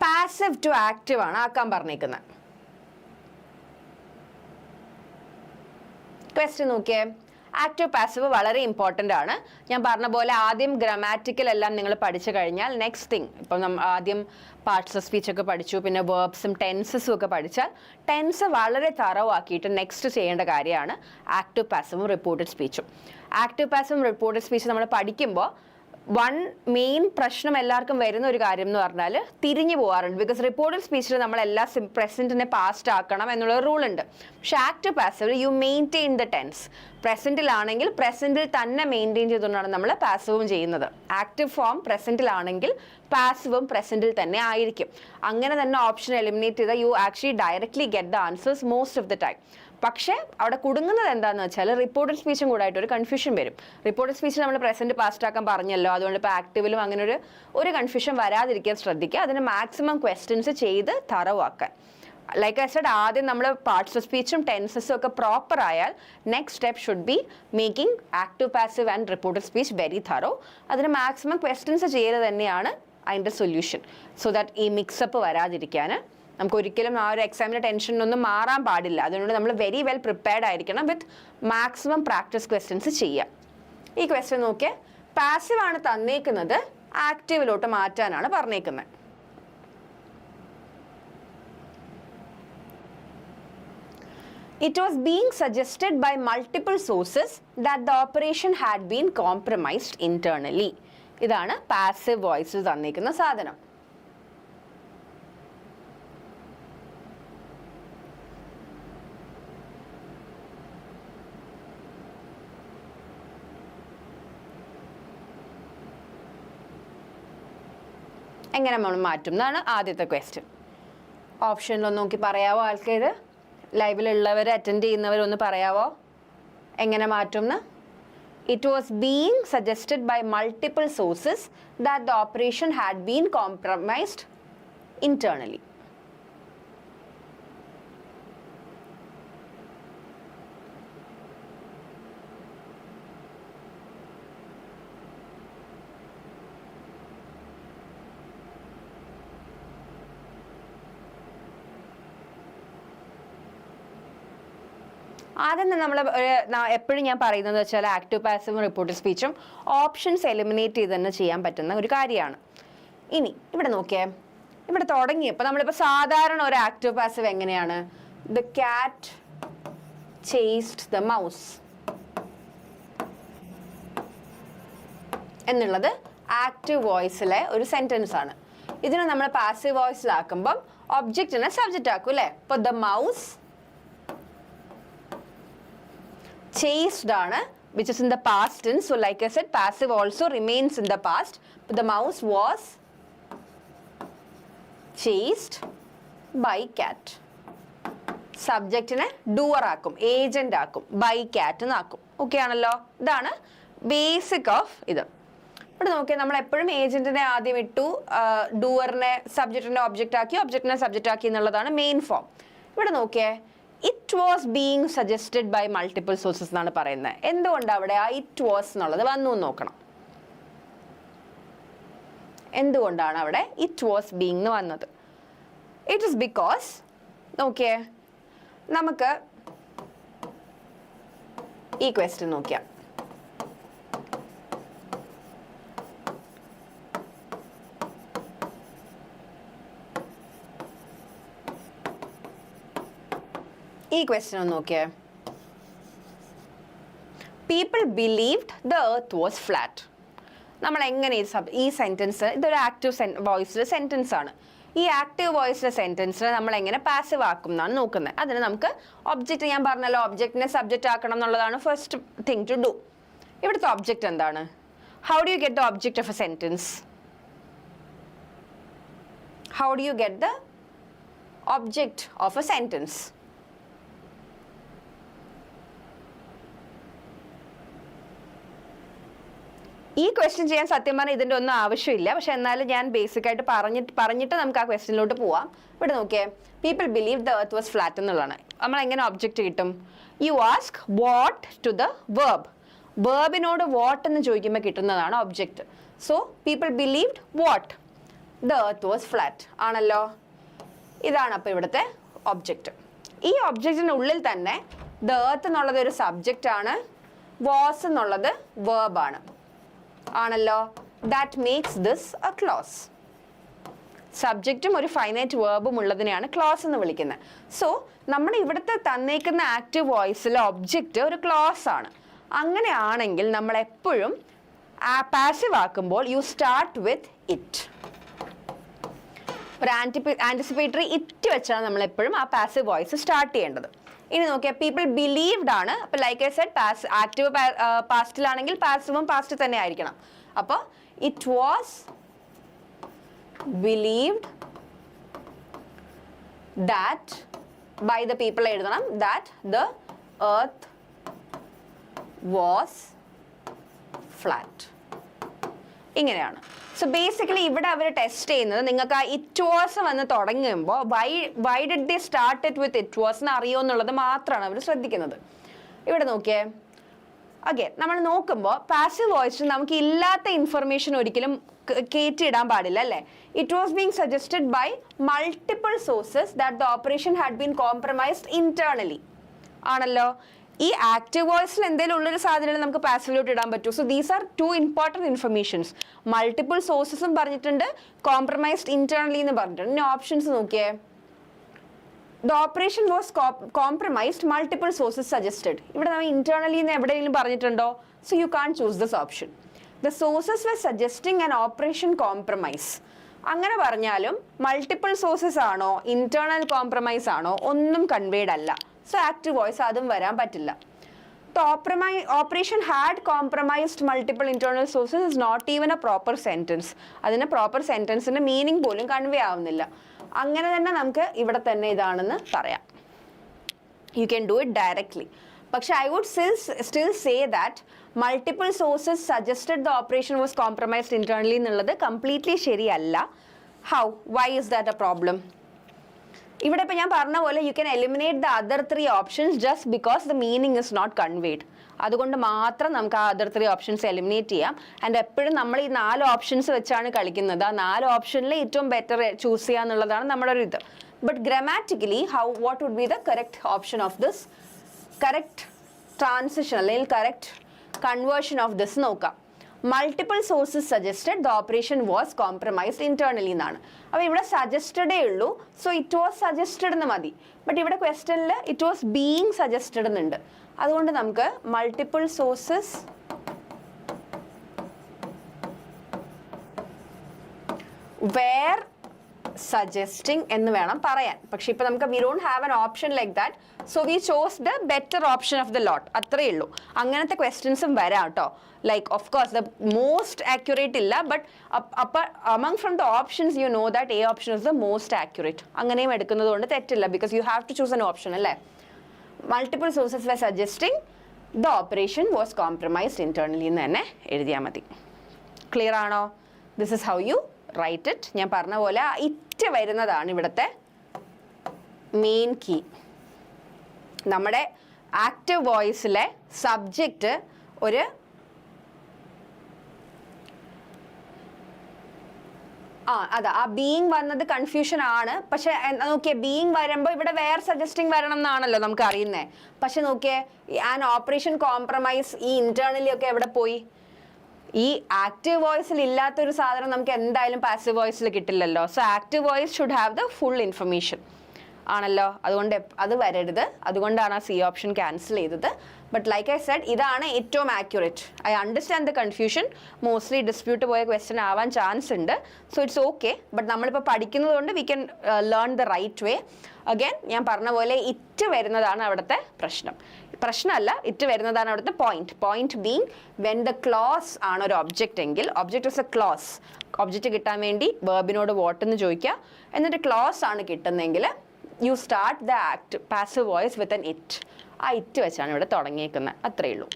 പാസീവ് ടു ആക്റ്റീവ് ആണ് ആക്കാൻ പറഞ്ഞേക്കുന്നത്. ക്വസ്റ്റ്യൻ നോക്കിയേ. ആക്റ്റീവ് പാസീവ് വളരെ ഇമ്പോർട്ടൻ്റ് ആണ്. ഞാൻ പറഞ്ഞ പോലെ ആദ്യം ഗ്രാമാറ്റിക്കൽ എല്ലാം നിങ്ങൾ പഠിച്ചു കഴിഞ്ഞാൽ നെക്സ്റ്റ് തിങ്, ഇപ്പം ആദ്യം പാർട്സ് ഓഫ് സ്പീച്ച് ഒക്കെ പഠിച്ചു, പിന്നെ വേർബ്സും ടെൻസസും ഒക്കെ പഠിച്ചാൽ ടെൻസ് വളരെ തറവാക്കിയിട്ട് നെക്സ്റ്റ് ചെയ്യേണ്ട കാര്യമാണ് ആക്റ്റീവ് പാസീവും റിപ്പോർട്ടഡ് സ്പീച്ചും. ആക്റ്റീവ് പാസീവും റിപ്പോർട്ടഡ് സ്പീച്ച് നമ്മൾ പഠിക്കുമ്പോൾ വൺ മെയിൻ പ്രശ്നം എല്ലാവർക്കും വരുന്ന ഒരു കാര്യം എന്ന് പറഞ്ഞാൽ തിരിഞ്ഞു പോകാറുണ്ട്. ബിക്കോസ് റിപ്പോർട്ടഡ് സ്പീച്ചിൽ നമ്മൾ എല്ലാ പ്രസന്റിനെ പാസ്റ്റ് ആക്കണം എന്നുള്ള റൂൾ ഉണ്ട്. പക്ഷെ ആക്റ്റീവ് പാസീവിൽ യു മെയിൻറ്റെയിൻ ദ ടെൻസ്. പ്രസന്റിലാണെങ്കിൽ പ്രസന്റിൽ തന്നെ മെയിൻറ്റെയിൻ ചെയ്തുകൊണ്ടാണ് നമ്മൾ പാസീവും ചെയ്യുന്നത്. ആക്റ്റീവ് ഫോം പ്രസന്റിലാണെങ്കിൽ പാസീവും പ്രസന്റിൽ തന്നെ ആയിരിക്കും. അങ്ങനെ തന്നെ ഓപ്ഷൻ എലിമിനേറ്റ് ചെയ്താൽ you actually directly get the answers most of the time. പക്ഷേ അവിടെ കുടുങ്ങുന്നത് എന്താണെന്ന് വെച്ചാൽ റിപ്പോർട്ടഡ് സ്പീച്ചും കൂടെ ആയിട്ട് ഒരു കൺഫ്യൂഷൻ വരും. റിപ്പോർട്ടഡ് സ്പീച്ചിൽ നമ്മൾ പ്രസന്റ് പാസ്റ്റ് ആക്കാൻ പറഞ്ഞല്ലോ, അതുകൊണ്ട് ഇപ്പോൾ ആക്റ്റീവിലും അങ്ങനെ ഒരു കൺഫ്യൂഷൻ വരാതിരിക്കാൻ ശ്രദ്ധിക്കുക. അതിന് മാക്സിമം ക്വസ്റ്റ്യൻസ് ചെയ്ത് തറവാക്കാൻ. ലൈക്ക് ഐ സെഡ്, ആദ്യം നമ്മൾ പാർട്സ് ഓഫ് സ്പീച്ചും ടെൻസസും ഒക്കെ പ്രോപ്പർ ആയാൽ next step should be making active passive and reported speech very thorough. അതിന് മാക്സിമം ക്വസ്റ്റ്യൻസ് ചെയ്യൽ തന്നെയാണ് അതിൻ്റെ സൊല്യൂഷൻ. സോ ദാറ്റ് ഈ മിക്സപ്പ് വരാതിരിക്കാൻ നമുക്ക് ഒരിക്കലും ആ ഒരു എക്സാമിൻ്റെ ടെൻഷനൊന്നും മാറാൻ പാടില്ല. അതുകൊണ്ട് നമ്മൾ വെരി വെൽ പ്രിപ്പയർഡ് ആയിരിക്കണം വിത്ത് മാക്സിമം പ്രാക്ടീസ് ക്വസ്റ്റ്യൻസ് ചെയ്യുക. ഈ ക്വസ്റ്റ്യൻ നോക്കിയാൽ പാസീവ് ആണ് തന്നേക്കുന്നത്, ആക്റ്റീവിലോട്ട് മാറ്റാനാണ് പറഞ്ഞേക്കുന്നത്. It was being suggested by multiple sources that the operation had been compromised internally. ഇതാണ് പാസീവ് വോയിസ് തന്നിരിക്കുന്ന സാധനം. എങ്ങനെ നമ്മൾ മാറ്റും എന്നാണ് ആദ്യത്തെ ക്വസ്റ്റ്യൻ. ഓപ്ഷനിലൊന്ന് നോക്കി പറയാവോ ആൾക്കാർ? ലൈവിലുള്ളവർ അറ്റൻഡ് ചെയ്യുന്നവരൊന്ന് പറയാവോ എങ്ങനെ മാറ്റും എന്ന്? It was being suggested by multiple sources that the operation had been compromised internally. ആദ്യം നമ്മൾ എപ്പോഴും ഞാൻ പറയുന്നത് വെച്ചാൽ ആക്റ്റീവ് പാസീവും റിപ്പോർട്ടഡ് സ്പീച്ചും ഓപ്ഷൻസ് എലിമിനേറ്റ് ചെയ്ത് തന്നെ ചെയ്യാൻ പറ്റുന്ന ഒരു കാര്യമാണ്. ഇനി ഇവിടെ നോക്കിയേ, ഇവിടെ തുടങ്ങിയപ്പോൾ നമ്മളിപ്പോൾ സാധാരണ ഒരു ആക്റ്റീവ് പാസീവ് എങ്ങനെയാണ്? The cat chased the mouse എന്നുള്ളത് ആക്റ്റീവ് വോയിസിലെ ഒരു സെന്റൻസ് ആണ്. ഇതിനെ നമ്മൾ പാസീവ് വോയിസിലാക്കുമ്പം ഒബ്ജക്റ്റിനെ സബ്ജക്റ്റ് ആക്കും അല്ലേ? ഇപ്പോൾ ദ മൗസ് chased ആണ്, which is in the past tense. So like I said, passive also remains in the past. But the mouse was chased by cat. സബ്ജക്റ്റിനെ ഡൂവർ ആക്കും, ഏജന്റ് ആക്കും, ബൈ ക്യാറ്റ് എന്നാക്കും. Okay ആണല്ലോ? ഇതാണ് basic of ഇത്. ഇവിടെ നോക്കിയാൽ നമ്മൾ എപ്പോഴും ഏജന്റിനെ ആദ്യം ഇട്ടു, ഡൂവറിനെ സബ്ജക്റ്റിനെ ഒബ്ജക്റ്റ് ആക്കി, ഒബ്ജക്റ്റിനെ സബ്ജക്റ്റ് ആക്കി എന്നുള്ളതാണ് മെയിൻ ഫോം. ഇവിടെ നോക്കിയേ, it was being suggested by multiple sources എന്നാണ് പറയുന്നത്. എന്തുകൊണ്ട് അവിടെ ആ ഇറ്റ് വാസ് എന്നുള്ളത് വന്നു എന്ന് നോക്കണം. എന്തുകൊണ്ടാണ് അവിടെ ഇറ്റ് വാസ് ബീങ് എന്ന് വന്നത്? ഇറ്റ് ഇസ് ബിക്കോസ് നോക്കിയേ, നമുക്ക് ഈ ക്വസ്റ്റ്യൻ നോക്കിയാൽ ഈ ക്വസ്റ്റ്യൻ ഒന്ന് നോക്കിയേ. People believed the earth was flat. നമ്മൾ എങ്ങനെ ഈ സെന്റൻസ്, ഇതൊരു ആക്റ്റീവ് വോയിസിലെ സെന്റൻസ് ആണ്. ഈ ആക്റ്റീവ് വോയിസിലെ സെന്റൻസിനെ നമ്മൾ എങ്ങനെ പാസീവ് ആക്കും എന്നാണ് നോക്കുന്നത്. അതിന് നമുക്ക് ഒബ്ജക്റ്റ്, ഞാൻ പറഞ്ഞല്ലോ ഒബ്ജക്റ്റിനെ സബ്ജക്റ്റ് ആക്കണം എന്നുള്ളതാണ് ഫസ്റ്റ് തിങ് ടു ഡു. ഇവിടുത്തെ ഒബ്ജക്റ്റ് എന്താണ്? How do you get the object of A sentence? How do you get the object of A sentence? ഈ ക്വസ്റ്റ്യൻ ചെയ്യാൻ സത്യം പറഞ്ഞാൽ ഇതിൻ്റെ ഒന്നും ആവശ്യമില്ല, പക്ഷെ എന്നാലും ഞാൻ ബേസിക് ആയിട്ട് പറഞ്ഞിട്ട് നമുക്ക് ആ ക്വസ്റ്റ്യനിലോട്ട് പോവാം. ഇവിടെ നോക്കിയേ, people believe the earth was flat എന്നുള്ളതാണ്. നമ്മൾ എങ്ങനെ ഒബ്ജക്റ്റ് കിട്ടും? You ask what to the verb. വേർബിനോട് വാട്ട് എന്ന് ചോദിക്കുമ്പോൾ കിട്ടുന്നതാണ് object. So people believed what? The earth was flat ആണല്ലോ. ഇതാണ് അപ്പോൾ ഇവിടുത്തെ ഒബ്ജക്റ്റ്. ഈ ഒബ്ജക്റ്റിനുള്ളിൽ തന്നെ ദ എർത്ത് എന്നുള്ളത് ഒരു സബ്ജക്റ്റ് ആണ്, വാസ് എന്നുള്ളത് വേർബാണ് ആണല്ലോ. That makes this a clause. സബ്ജക്റ്റും ഒരു ഫൈനൈറ്റ് വേർബും ഉള്ളതിനെയാണ് ക്ലോസ് എന്ന് വിളിക്കുന്നത്. സോ നമ്മുടെ ഇവിടുത്തെ തന്നേക്കുന്ന ആക്റ്റീവ് വോയിസിലെ ഒബ്ജക്റ്റ് ഒരു ക്ലോസ് ആണ്. അങ്ങനെയാണെങ്കിൽ നമ്മൾ എപ്പോഴും പാസീവ് ആക്കുമ്പോൾ യു സ്റ്റാർട്ട് വിത്ത് ഇറ്റ്. ഒരു ആന്റിസിപ്പേറ്ററി ഇറ്റ് വെച്ചാണ് നമ്മൾ എപ്പോഴും ആ പാസീവ് വോയിസ് സ്റ്റാർട്ട് ചെയ്യേണ്ടത്. ഇനി നോക്കിയാൽ പീപ്പിൾ ബിലീവ്ഡ് ആണ്. അപ്പോൾ ലൈക്ക് ഐ സെഡ്, ആക്റ്റീവ് പാസ്റ്റിലാണെങ്കിൽ പാസീവും പാസ്റ്റ് തന്നെ ആയിരിക്കണം. അപ്പോൾ it was believed that, by the people എഴുതണം, that the earth was flat. ഇങ്ങനെയാണ്. സോ ബേസിക്കലി ഇവിടെ അവർ ടെസ്റ്റ് ചെയ്യുന്നത് നിങ്ങൾക്ക് ആ ഇറ്റ് വാസ് വന്ന് തുടങ്ങുമ്പോൾ why did they start it with it was എന്ന് അറിയോ എന്നുള്ളത് മാത്രമാണ് അവർ ശ്രദ്ധിക്കുന്നത്. ഇവിടെ നോക്കിയേ, അഗൈൻ നമ്മൾ നോക്കുമ്പോൾ പാസീവ് വോയിസിൽ നമുക്ക് ഇല്ലാത്ത ഇൻഫർമേഷൻ ഒരിക്കലും കയറ്റിയിടാൻ പാടില്ല അല്ലേ? It was being suggested by multiple sources that the operation had been compromised internally ആണല്ലോ. ഈ ആക്റ്റീവ് വോയിസിൽ എന്തെങ്കിലും ഉള്ളൊരു സാധനം നമുക്ക് പാസീവിലോട്ട് ഇടാൻ പറ്റും. So these are 2 important informations. Multiple സോഴ്സസും പറഞ്ഞിട്ടുണ്ട്, കോംപ്രമൈസ്ഡ് ഇന്റേണലി എന്ന് പറഞ്ഞിട്ടുണ്ട്. ഇനി ഓപ്ഷൻസ് നോക്കിയേ. The operation was compromised, multiple sources suggested. ഇവിടെ നമ്മൾ internally എന്ന് എവിടെയെങ്കിലും പറഞ്ഞിട്ടുണ്ടോ? So you can't choose this option. The sources were suggesting an operation compromise. അങ്ങനെ പറഞ്ഞാലും മൾട്ടിപ്പിൾ സോഴ്സസ് ആണോ ഇന്റേണൽ കോംപ്രമൈസ് ആണോ ഒന്നും കൺവേഡ് അല്ല. സോ ആക്റ്റീവ് വോയിസ് അതും വരാൻ പറ്റില്ല. The operation had compromised multiple internal sources is not even a proper sentence. അതിന് പ്രോപ്പർ സെന്റൻസിന്റെ മീനിങ് പോലും കൺവേ ആവുന്നില്ല. അങ്ങനെ തന്നെ നമുക്ക് ഇവിടെ തന്നെ ഇതാണെന്ന് പറയാം. You can do it directly. പക്ഷെ I would still say that multiple sources suggested the operation was compromised internally എന്നുള്ളത് കംപ്ലീറ്റ്ലി ശരിയല്ല. How? Why is that a problem? ഇവിടെ ഇപ്പോൾ ഞാൻ പറഞ്ഞ പോലെ you can eliminate the other 3 options just because the meaning is not conveyed. അതുകൊണ്ട് മാത്രം നമുക്ക് ആ അതർ 3 ഓപ്ഷൻസ് എലിമിനേറ്റ് ചെയ്യാം. ആൻഡ് എപ്പോഴും നമ്മൾ ഈ 4 ഓപ്ഷൻസ് വെച്ചാണ് കളിക്കുന്നത്. ആ 4 ഓപ്ഷനിൽ ഏറ്റവും ബെറ്റർ ചൂസ് ചെയ്യുക എന്നുള്ളതാണ് നമ്മുടെ ഒരു ഇത്. But grammatically what would be the correct option of this, correct transition അല്ലെങ്കിൽ കറക്റ്റ് കൺവേർഷൻ ഓഫ് ദിസ് നോക്കാം. Multiple sources suggested the operation was compromised internally എന്നാണ്. അപ്പോൾ ഇവിടെ സജസ്റ്റഡേ ഉള്ളൂ. സോ ഇറ്റ് വാസ് സജസ്റ്റഡ് എന്ന് മതി. ബട്ട് ഇവിടെ ക്വസ്റ്റനിൽ ഇറ്റ് വാസ് ബീയിങ് സജസ്റ്റഡ് എന്നുണ്ട്. അതുകൊണ്ട് നമുക്ക് മൾട്ടിപ്പിൾ സോഴ്സസ് വേർ സജസ്റ്റിംഗ് എന്ന് വേണം പറയാൻ. പക്ഷെ ഇപ്പൊ നമുക്ക് we don't have an option like that. So we chose the better option of the lot. അത്രയേ ഉള്ളൂ. അങ്ങനത്തെ ക്വസ്റ്റ്യൻസും വരാം കേട്ടോ. Like of course the most accurate ഇല്ല, but among from the options you know that a option is the most accurate. അങ്ങനെയും എടുക്കുന്നത് കൊണ്ട് തെറ്റില്ല. Because you have to choose an option അല്ലേ. Multiple sources were suggesting the operation was compromised internally എന്ന് തന്നെ എഴുതിയാൽ മതി. ക്ലിയർ ആണോ? This is how you write it. ഞാൻ പറഞ്ഞ പോലെ ഇറ്റ് വരുന്നതാണ് ഇവിടുത്തെ മെയിൻ കീ. നമ്മുടെ ആക്റ്റീവ് വോയിസിലെ സബ്ജക്റ്റ് ഒരു അതാ ആ ബീയിങ് വന്നത് കൺഫ്യൂഷൻ ആണ്. പക്ഷെ നോക്കിയേ, ബീയിങ് വരുമ്പോൾ ഇവിടെ വേറെ സജസ്റ്റിംഗ് വരണം എന്നാണല്ലോ നമുക്ക് അറിയുന്നത്. പക്ഷെ നോക്കിയേ, ആൻ ഓപ്പറേഷൻ കോംപ്രമൈസ് ഈ ഇന്റേണലി ഒക്കെ എവിടെ പോയി? ഈ ആക്റ്റീവ് വോയിസിൽ ഇല്ലാത്തൊരു സാധനം നമുക്ക് എന്തായാലും പാസീവ് വോയിസിൽ കിട്ടില്ലല്ലോ. So active voice should have the full information ആണല്ലോ. അതുകൊണ്ട് അത് വരരുത്. അതുകൊണ്ടാണ് ആ സി ഓപ്ഷൻ ക്യാൻസൽ ചെയ്തത്. ബട്ട് ലൈക്ക് ഐ സെഡ്, ഇതാണ് ഏറ്റവും accurate. I understand the confusion. Mostly dispute പോയ ക്വസ്റ്റ്യൻ ആവാൻ ചാൻസ് ഉണ്ട്. So it's okay. ബട്ട് നമ്മളിപ്പോൾ പഠിക്കുന്നത് കൊണ്ട് we can learn the right way. Again ഞാൻ പറഞ്ഞ പോലെ ഇറ്റ് വരുന്നതാണ് അവിടുത്തെ പ്രശ്നമല്ല, ഇറ്റ് വരുന്നതാണ് അവിടുത്തെ point. Point being when the clause ആണ് ഒരു ഒബ്ജക്റ്റ് എങ്കിൽ, object is a clause. Object കിട്ടാൻ വേണ്ടി വേർബിനോട് വാട്ട് എന്ന് ചോദിക്കുക. എന്നിട്ട് ക്ലോസ് ആണ് കിട്ടുന്നതെങ്കിൽ you start the act passive voice with an it. ആ ഇറ്റ് വെച്ചാണ് ഇവിടെ തുടങ്ങിയേക്കുന്നത്. അത്രയേ ഉള്ളൂ.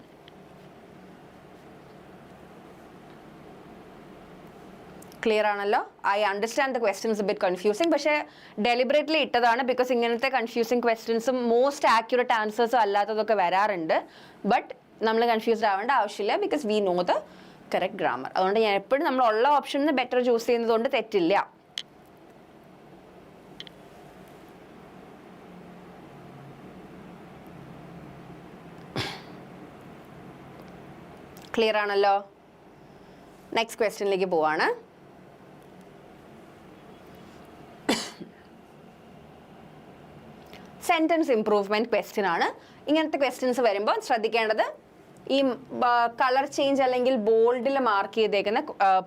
ക്ലിയർ ആണല്ലോ? I understand the questions a bit confusing. പക്ഷേ ഡെലിബറേറ്റ്ലി ഇട്ടതാണ്. ബിക്കോസ് ഇങ്ങനത്തെ കൺഫ്യൂസിങ് ക്വസ്റ്റ്യൻസും മോസ്റ്റ് ആക്യുറേറ്റ് ആൻസേഴ്സും അല്ലാത്തതൊക്കെ വരാറുണ്ട്. ബട്ട് നമ്മൾ കൺഫ്യൂസ്ഡ് ആവേണ്ട ആവശ്യമില്ല. Because we know the correct grammar. അതുകൊണ്ട് ഞാൻ എപ്പോഴും നമ്മളുള്ള ഓപ്ഷനിൽ ബെറ്റർ ചൂസ് ചെയ്യുന്നത് കൊണ്ട് തെറ്റില്ല. ക്ലിയർ ആണല്ലോ? നെക്സ്റ്റ് ക്വസ്റ്റ്യനിലേക്ക് പോവാണ്. സെൻറ്റൻസ് ഇംപ്രൂവ്മെൻറ്റ് ക്വസ്റ്റ്യൻ ആണ്. ഇങ്ങനത്തെ ക്വസ്റ്റ്യൻസ് വരുമ്പോൾ ശ്രദ്ധിക്കേണ്ടത് ഈ കളർ ചേഞ്ച് അല്ലെങ്കിൽ ബോൾഡിൽ മാർക്ക് ചെയ്തേക്കുന്ന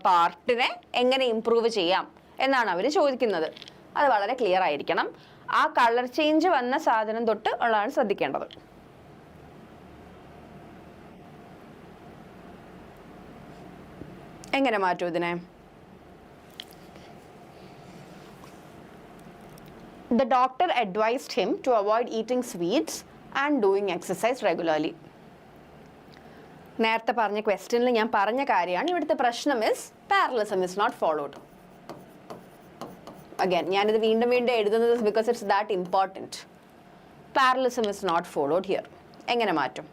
പാർട്ടിനെ എങ്ങനെ ഇംപ്രൂവ് ചെയ്യാം എന്നാണ് അവർ ചോദിക്കുന്നത്. അത് വളരെ ക്ലിയർ ആയിരിക്കണം. ആ കളർ ചേഞ്ച് വന്ന സാധനം തൊട്ട് ഉള്ളതാണ് ശ്രദ്ധിക്കേണ്ടത്. എങ്ങനെ മാറ്റും ഇതിനെ? The doctor advised him to avoid eating sweets and doing exercise regularly. നേരത്തെ പറഞ്ഞ ക്വസ്റ്റ്യനിൽ ഞാൻ പറഞ്ഞ കാര്യമാണ്. ഇവിടുത്തെ പ്രശ്നം parallelism is not followed. Again, ഞാനിത് വീണ്ടും എഴുതുന്നത് because it's that important. Parallelism is not followed here. എങ്ങനെ മാറ്റും?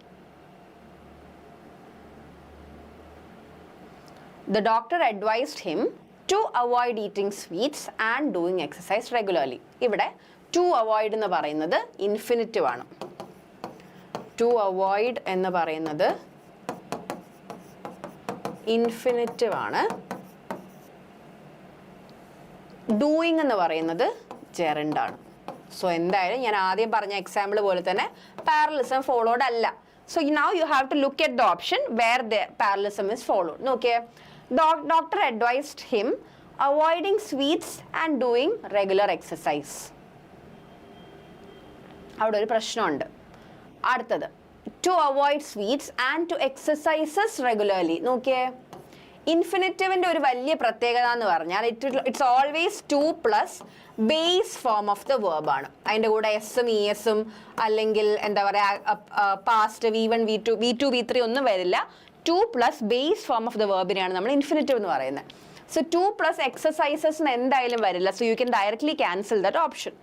The doctor advised him to avoid eating sweets and doing exercise regularly. ഇവിടെ to avoid എന്ന് പറയുന്നത് ഇൻഫിനിറ്റീവ് ആണ്. ടു അവോയ്ഡ് എന്ന് പറയുന്നത് ഇൻഫിനിറ്റീവ് ആണ്. ഡൂയിങ് എന്ന് പറയുന്നത് ജെറൻഡ് ആണ്. സോ എന്തായാലും ഞാൻ ആദ്യം പറഞ്ഞ എക്സാമ്പിൾ പോലെ തന്നെ പാരലലിസം ഫോളോഡ് അല്ല. So now you have to look at the option where the parallelism is followed. നോക്കിയേ, doctor advised him avoiding sweets and doing regular exercise. അവിടെ ഒരു പ്രശ്നമുണ്ട്. അടുത്തത് to avoid sweets and to exercises regularly. നോക്കിയേ, ഇൻഫിനിറ്റീവിൻ്റെ ഒരു വലിയ പ്രത്യേകത എന്ന് പറഞ്ഞാൽ it's always to plus base form of the verb ആണ്. അതിൻ്റെ കൂടെ എസും ഇ എസും അല്ലെങ്കിൽ എന്താ പറയുക പാസ്റ്റ് V1 V2 V3 ഒന്നും വരില്ല. To plus base form of the വേർബിനെയാണ് നമ്മൾ ഇൻഫിനിറ്റീവ് എന്ന് പറയുന്നത്. സോ ടു പ്ലസ് എക്സസൈസസ് എന്തായാലും വരില്ല. So you can directly cancel that option.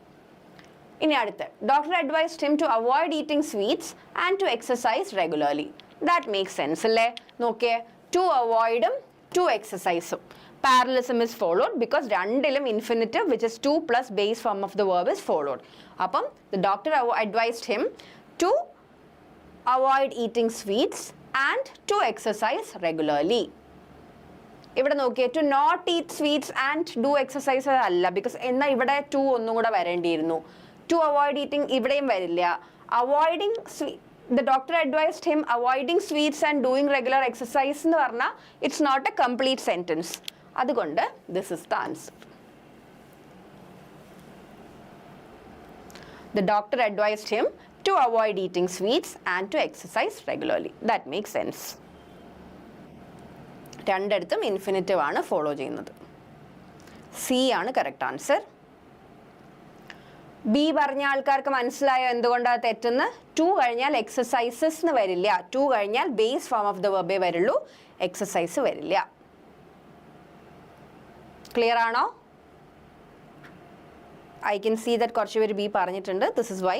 ഇനി അടുത്ത് doctor advised him to avoid eating sweets and to exercise regularly. That makes sense അല്ലേ? നോക്കിയേ, ടു അവോയ്ഡും ടു എക്സസൈസും. Parallelism is followed because രണ്ടിലും infinitive which is 2 plus base form of the verb is followed. അപ്പം the doctor advised him to avoid eating sweets and to exercise regularly. ഇവിടെ നോക്കിയേ, to not eat sweets and do exercise അല്ല, because എന്നാൽ ഇവിടെ to ഒന്നും കൂടെ വരേണ്ടിയിരുന്നു. To avoid eating ഇവിടെയും വരില്ല. Avoiding the doctor advised him avoiding sweets and doing regular exercise എന്ന് പറഞ്ഞാൽ it's not a complete sentence. അതുകൊണ്ട് this is the answer. The doctor advised him to avoid eating sweets and to exercise regularly. That makes sense. രണ്ടിടത്തും infinitive ആണ് follow ചെയ്യുന്നത്. C ആണ് correct answer. B പറഞ്ഞ ആൾക്കാർക്ക് മനസ്സിലായോ എന്തുകൊണ്ടാണ് തെറ്റെന്ന്? ടു കഴിഞ്ഞാൽ എക്സസൈസസ് എന്ന് വരില്ല. ടു കഴിഞ്ഞാൽ ബേസ് ഫോം ഓഫ് ദ വെർബേ വരുള്ളൂ, എക്സസൈസ് വരില്ല. ക്ലിയർ ആണോ? ഐ കെൻ സീ ദറ്റ് കുറച്ച് പേര് ബി പറഞ്ഞിട്ടുണ്ട്. This is why.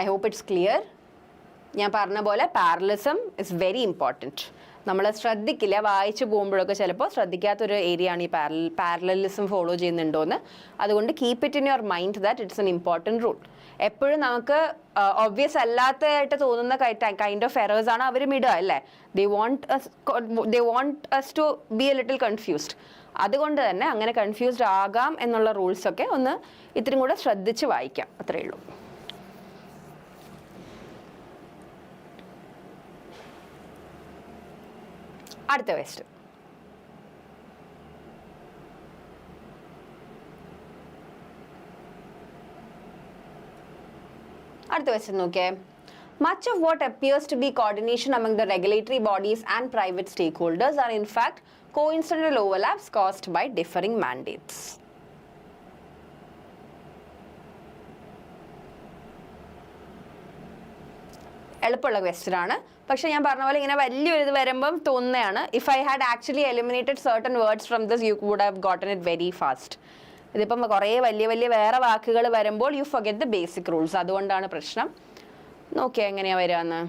I hope it's clear. ഞാൻ പറഞ്ഞ പോലെ പാരലലിസം ഇസ് വെരി ഇമ്പോർട്ടൻറ്റ്. നമ്മൾ ശ്രദ്ധിക്കില്ല, വായിച്ചു പോകുമ്പോഴൊക്കെ ചിലപ്പോൾ ശ്രദ്ധിക്കാത്തൊരു ഏരിയ ആണ് ഈ പാരലലിസം ഫോളോ ചെയ്യുന്നുണ്ടോയെന്ന്. അതുകൊണ്ട് keep it in your mind that it's an important rule. എപ്പോഴും നമുക്ക് ഒബ്വിയസ് അല്ലാത്തതായിട്ട് തോന്നുന്ന കൈൻഡ് ഓഫ് എറേഴ്സ് ആണ് അവർ ഇടുക അല്ലേ. They won't us to be a little confused. അതുകൊണ്ട് തന്നെ അങ്ങനെ കൺഫ്യൂസ്ഡ് ആകാം എന്നുള്ള റൂൾസൊക്കെ ഒന്ന് ഇത്തിരി കൂടെ ശ്രദ്ധിച്ച് വായിക്കാം, അത്രയേ ഉള്ളൂ. അടുത്ത ക്വസ്റ്റ്യൻ. അടുത്ത ക്വസ്റ്റ്യൻ നോക്കിയേ. Much of what appears to be coordination among the regulatory bodies and private stakeholders are in fact coincidental overlaps caused by differing mandates. എളുപ്പമുള്ള ക്വസ്റ്റ്യൻ ആണ്, പക്ഷെ ഞാൻ പറഞ്ഞ പോലെ ഇങ്ങനെ വലിയൊരു ഇത് വരുമ്പം തോന്നുന്നതാണ്. If I had actually eliminated certain words from this you would have gotten it very fast. ഇതിപ്പം കുറേ വലിയ വേറെ വാക്കുകൾ വരുമ്പോൾ you forget the basic rules. അതുകൊണ്ടാണ് പ്രശ്നം. നോക്കിയാൽ എങ്ങനെയാണ് വരികയെന്ന്.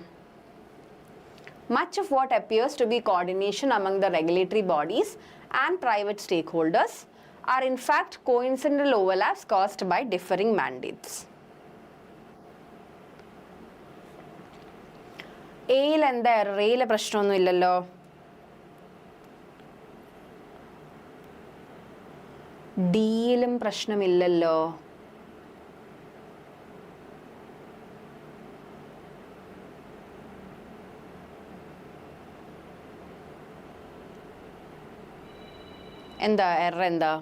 Much of what appears to be coordination among the regulatory bodies and private stakeholders are in fact coincidental overlaps caused by differing mandates. എയിൽ എന്താ എറർ? എയിലെ പ്രശ്നമൊന്നും ഇല്ലല്ലോ. ഡിയിലും പ്രശ്നമില്ലല്ലോ. എന്താ എറർ? എന്താ?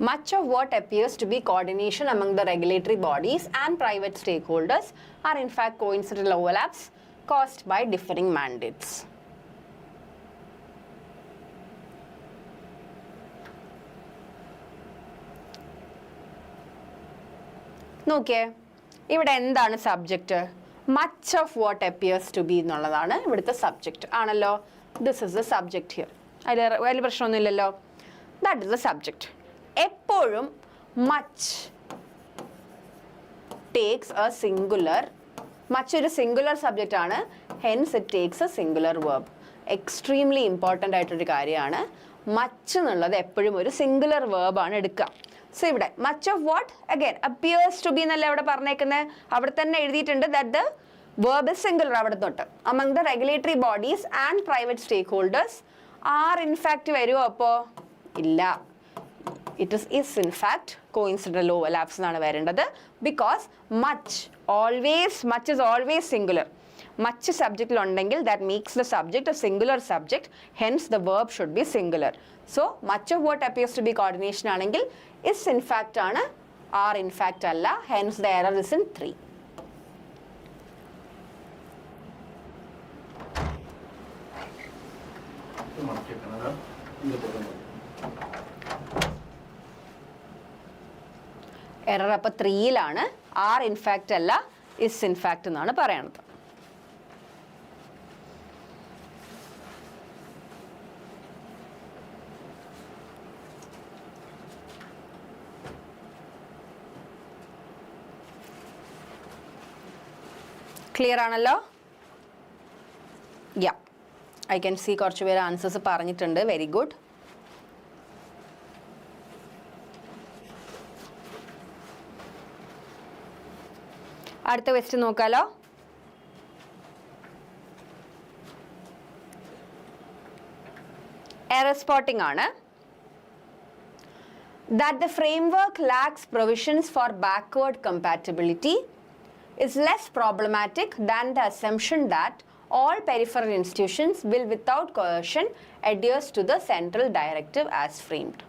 Much of what appears to be coordination among the regulatory bodies and private stakeholders are in fact coincidental overlaps caused by differing mandates. നോക്കിയേ, ഇവിടെ എന്താണ് subject? Much of what appears to be എന്നുള്ളതാണ് ഇവിടുത്തെ subject ആണല്ലോ. This is the subject here. അതിൽ വലിയ പ്രശ്നമൊന്നുമില്ലല്ലോ. That is the subject. എപ്പോഴും much takes a singular. Much ഒരു സിംഗുലർ സബ്ജക്റ്റ് ആണ്, hence it takes a singular verb. Extremely important ആയിട്ടൊരു കാര്യമാണ്. മച്ച് എന്നുള്ളത് എപ്പോഴും ഒരു സിംഗുലർ വേർബാണ് എടുക്കുക. സോ ഇവിടെ much of what again appears to be എന്നല്ല അവിടെ പറഞ്ഞേക്കുന്നത്. അവിടെ തന്നെ എഴുതിയിട്ടുണ്ട് that the verb is singular അവിടെ തൊട്ട്. among the regulatory bodies and private stakeholders are in fact വരുമോ? അപ്പോൾ ഇല്ല. it is in fact coincidental overlaps എന്നാണ് വരേണ്ടത്. because much is always singular. much സബ്ജക്റ്റിൽ ഉണ്ടെങ്കിൽ that makes the subject a singular subject, hence the verb should be singular. so much of what appears to be coordination ആണെങ്കിൽ is in fact ആണ്, are in fact അല്ല, hence the error is in 3. Error അപ്പോൾ 3യിലാണ്, R in fact അല്ല is in fact എന്നാണ് പറയണത്. Clear ആണല്ലോ? യാ, I can see കുറച്ച് പേര് ആൻസേഴ്സ് പറഞ്ഞിട്ടുണ്ട്. Very good. അടുത്ത ക്വസ്റ്റ്യൻ നോക്കാലോ. എറർ സ്പോട്ടിംഗ് ആണ്. That the framework lacks provisions for backward compatibility is less problematic than the assumption that all peripheral institutions will without coercion adhere to the central directive as framed.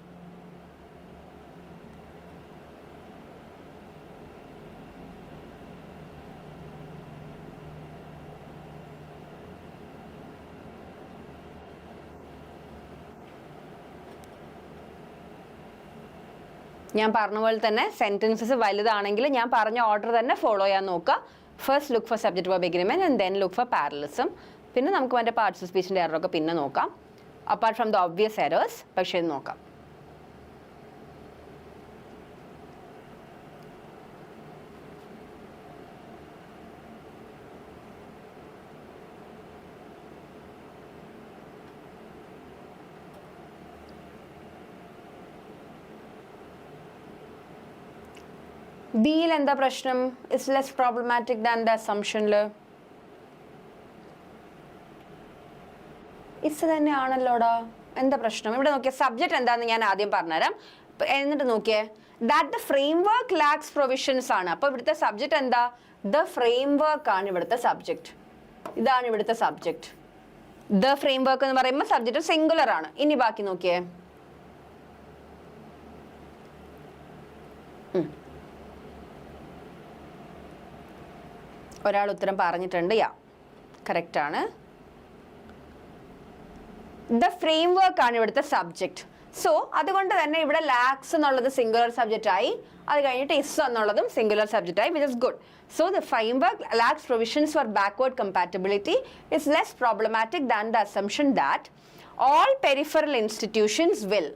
ഞാൻ പറഞ്ഞ പോലെ തന്നെ sentences വലുതാണെങ്കിൽ ഞാൻ പറഞ്ഞ order തന്നെ follow ചെയ്യാൻ നോക്കുക. First look for subject verb agreement and then look for parallelism. പിന്നെ നമുക്ക് മറ്റേ പാർട്സ് ഓഫ് സ്പീച്ചിൻ്റെ എററൊക്കെ പിന്നെ നോക്കാം, apart from the obvious errors. പക്ഷേ ഇത് നോക്കാം. ബിയിൽ എന്താ പ്രശ്നം? It's less problematic than the അസംഷനിൽ. ഇറ്റ്സ് തന്നെയാണല്ലോടാ. എന്താ പ്രശ്നം? ഇവിടെ നോക്കിയ സബ്ജക്റ്റ് എന്താണെന്ന് ഞാൻ ആദ്യം പറഞ്ഞുതരാം, എന്നിട്ട് നോക്കിയേ. That the frame work lacks provisions ആണ്. അപ്പോൾ ഇവിടുത്തെ സബ്ജക്റ്റ് എന്താ? ദ ഫ്രെയിം വർക്ക് ആണ് ഇവിടുത്തെ സബ്ജക്റ്റ്. ഇതാണ് ഇവിടുത്തെ സബ്ജക്റ്റ്. ദ ഫ്രെയിം വർക്ക് എന്ന് പറയുമ്പോൾ സബ്ജക്റ്റ് സിംഗുലർ ആണ്. ഇനി ബാക്കി നോക്കിയേ. ഒരാൾ ഉത്തരം പറഞ്ഞിട്ടുണ്ട്. യാ, കറക്റ്റ് ആണ്. ദ ഫ്രെയിം വർക്ക് ആണ് ഇവിടുത്തെ സബ്ജക്റ്റ്. സോ അതുകൊണ്ട് തന്നെ ഇവിടെ ലാക്സ് എന്നുള്ളത് സിംഗുലർ സബ്ജക്റ്റ് ആയി, അത് കഴിഞ്ഞിട്ട് ഇസ് എന്നുള്ളതും സിംഗുലർ സബ്ജക്റ്റ് ആയി, which is good. So the frame work lacks provisions for backward compatibility is less problematic than the assumption that all peripheral institutions will.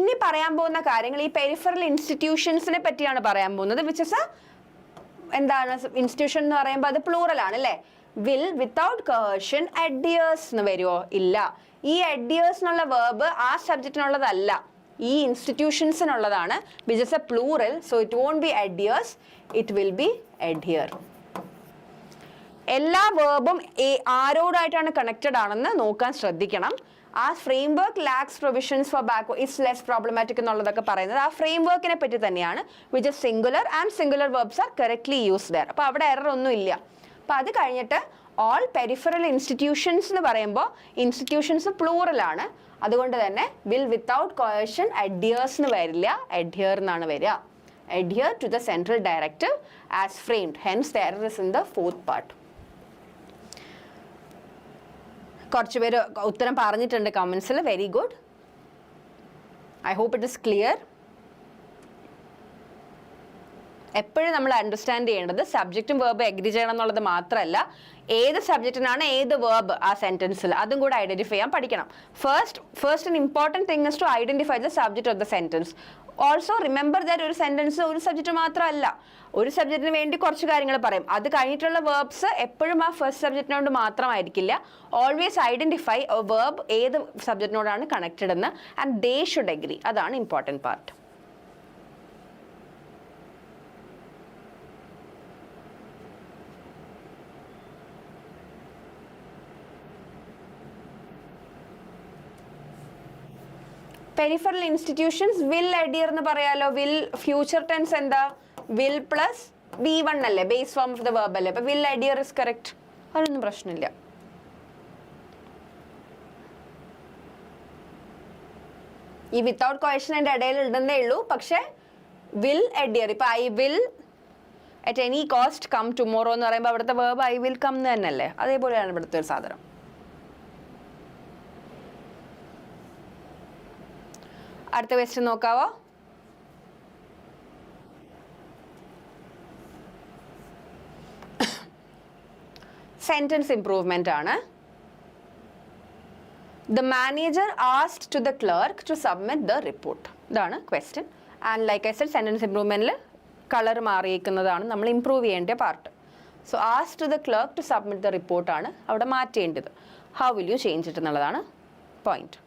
ഇനി പറയാൻ പോകുന്ന കാര്യങ്ങൾ ഈ പെരിഫറൽ ഇൻസ്റ്റിറ്റ്യൂഷൻസിനെ പറ്റിയാണ് പറയാൻ പോകുന്നത്, വിച്ച് ഇസ് എന്താണ്? ഇൻസ്റ്റിറ്റ്യൂഷൻ എന്ന് പറയുമ്പോൾ അത് പ്ലൂറൽ ആണ് അല്ലേ? വിൽ വിത്തൗട്ട് coercion adheres എന്ന് വരുമോ? ഇല്ല. ഈ adheres എന്നുള്ള വേർബ് ആ സബ്ജക്റ്റിനുള്ളതല്ല, ഈ ഇൻസ്റ്റിറ്റ്യൂഷൻസിനുള്ളതാണ്, which is a plural. So it won't be adheres, it will be adhere. എല്ലാ വേർബും ആരോടായിട്ടാണ് കണക്റ്റഡ് ആണെന്ന് നോക്കാൻ ശ്രദ്ധിക്കണം. ആ framework lacks provisions for backward is less problematic എന്നുള്ളതൊക്കെ പറയുന്നത് ആ ഫ്രെയിം വർക്കിനെ പറ്റി തന്നെയാണ്, which is singular and singular verbs are correctly used there. അപ്പോൾ അവിടെ എറർ ഒന്നും ഇല്ല. അപ്പോൾ അത് കഴിഞ്ഞിട്ട് ഓൾ പെരിഫറൽ ഇൻസ്റ്റിറ്റ്യൂഷൻസ് എന്ന് പറയുമ്പോൾ ഇൻസ്റ്റിറ്റ്യൂഷൻസ് പ്ലൂറൽ ആണ്, അതുകൊണ്ട് തന്നെ വിൽ വിത്തൗട്ട് coercion adheres എന്ന് വരില്ല, adhere എന്നാണ് വരിക. adhere to the central directive as framed, hence the error is in the fourth part. കുറച്ച് പേര് ഉത്തരം പറഞ്ഞിട്ടുണ്ട് കമൻസിൽ. Very good. I hope it is clear. എപ്പോഴും നമ്മൾ അണ്ടർസ്റ്റാൻഡ് ചെയ്യേണ്ടത് സബ്ജക്റ്റും വേർബ് എഗ്രി ചെയ്യണം എന്നുള്ളത് മാത്രമല്ല, ഏത് സബ്ജക്റ്റിനാണ് ഏത് വേർബ് ആ സെന്റൻസിൽ, അതും കൂടെ ഐഡന്റിഫൈ ചെയ്യാൻ പഠിക്കണം. First and important thing is to identify the subject of the sentence. Also remember that ഒരു സെന്റൻസ് ഒരു സബ്ജക്റ്റ് മാത്രമല്ല, ഒരു സബ്ജക്റ്റിന് വേണ്ടി കുറച്ച് കാര്യങ്ങൾ പറയും. അത് കഴിഞ്ഞിട്ടുള്ള വേർബ്സ് എപ്പോഴും ആ ഫസ്റ്റ് സബ്ജക്റ്റിനോട് മാത്രമായിരിക്കില്ല. ഓൾവേസ് ഐഡന്റിഫൈ എ വേർബ് ഏത് സബ്ജക്റ്റിനോടാണ് കണക്റ്റഡ് എന്ന്, ആൻഡ് ദേ ഷുഡ് അഗ്രി. അതാണ് important part. Peripheral institutions will adhere എന്ന് പറയാലോ. വിൽ ഫ്യൂച്ചർ ടെൻസ് എന്താ? വിൽ പ്ലസ് V1 അല്ലേ, base form of the verb അല്ലേ. അപ്പൊ വിൽ അഡിയർ ഇസ് കറക്റ്റ്. അതൊന്നും പ്രശ്നമില്ല. ഈ വിത്തൗട്ട് ക്വസ്റ്റൻ എൻ്റെ ഇടയിൽ ഇടുന്നേ ഉള്ളൂ. പക്ഷെ വിൽ അഡിയർ, ഇപ്പൊ I will at any cost come tomorrow എന്ന് പറയുമ്പോൾ അവിടുത്തെ വേർബ് ഐ വിൽ കം എന്ന് തന്നെയല്ലേ. അതേപോലെയാണ് ഇവിടുത്തെ ഒരു സാധനം. അടുത്ത ക്വസ്റ്റ്യൻ നോക്കാവോ? സെന്റൻസ് ഇംപ്രൂവ്മെന്റ് ആണ്. The manager asked to the clerk to submit the report. ഇതാണ് question. And like I said, sentence ഇംപ്രൂവ്മെന്റിൽ കളർ മാറിയിരിക്കുന്നതാണ് നമ്മൾ ഇംപ്രൂവ് ചെയ്യേണ്ട part. So ask to the clerk to submit the റിപ്പോർട്ടാണ് അവിടെ മാറ്റേണ്ടത്. How will you change it എന്നുള്ളതാണ് point.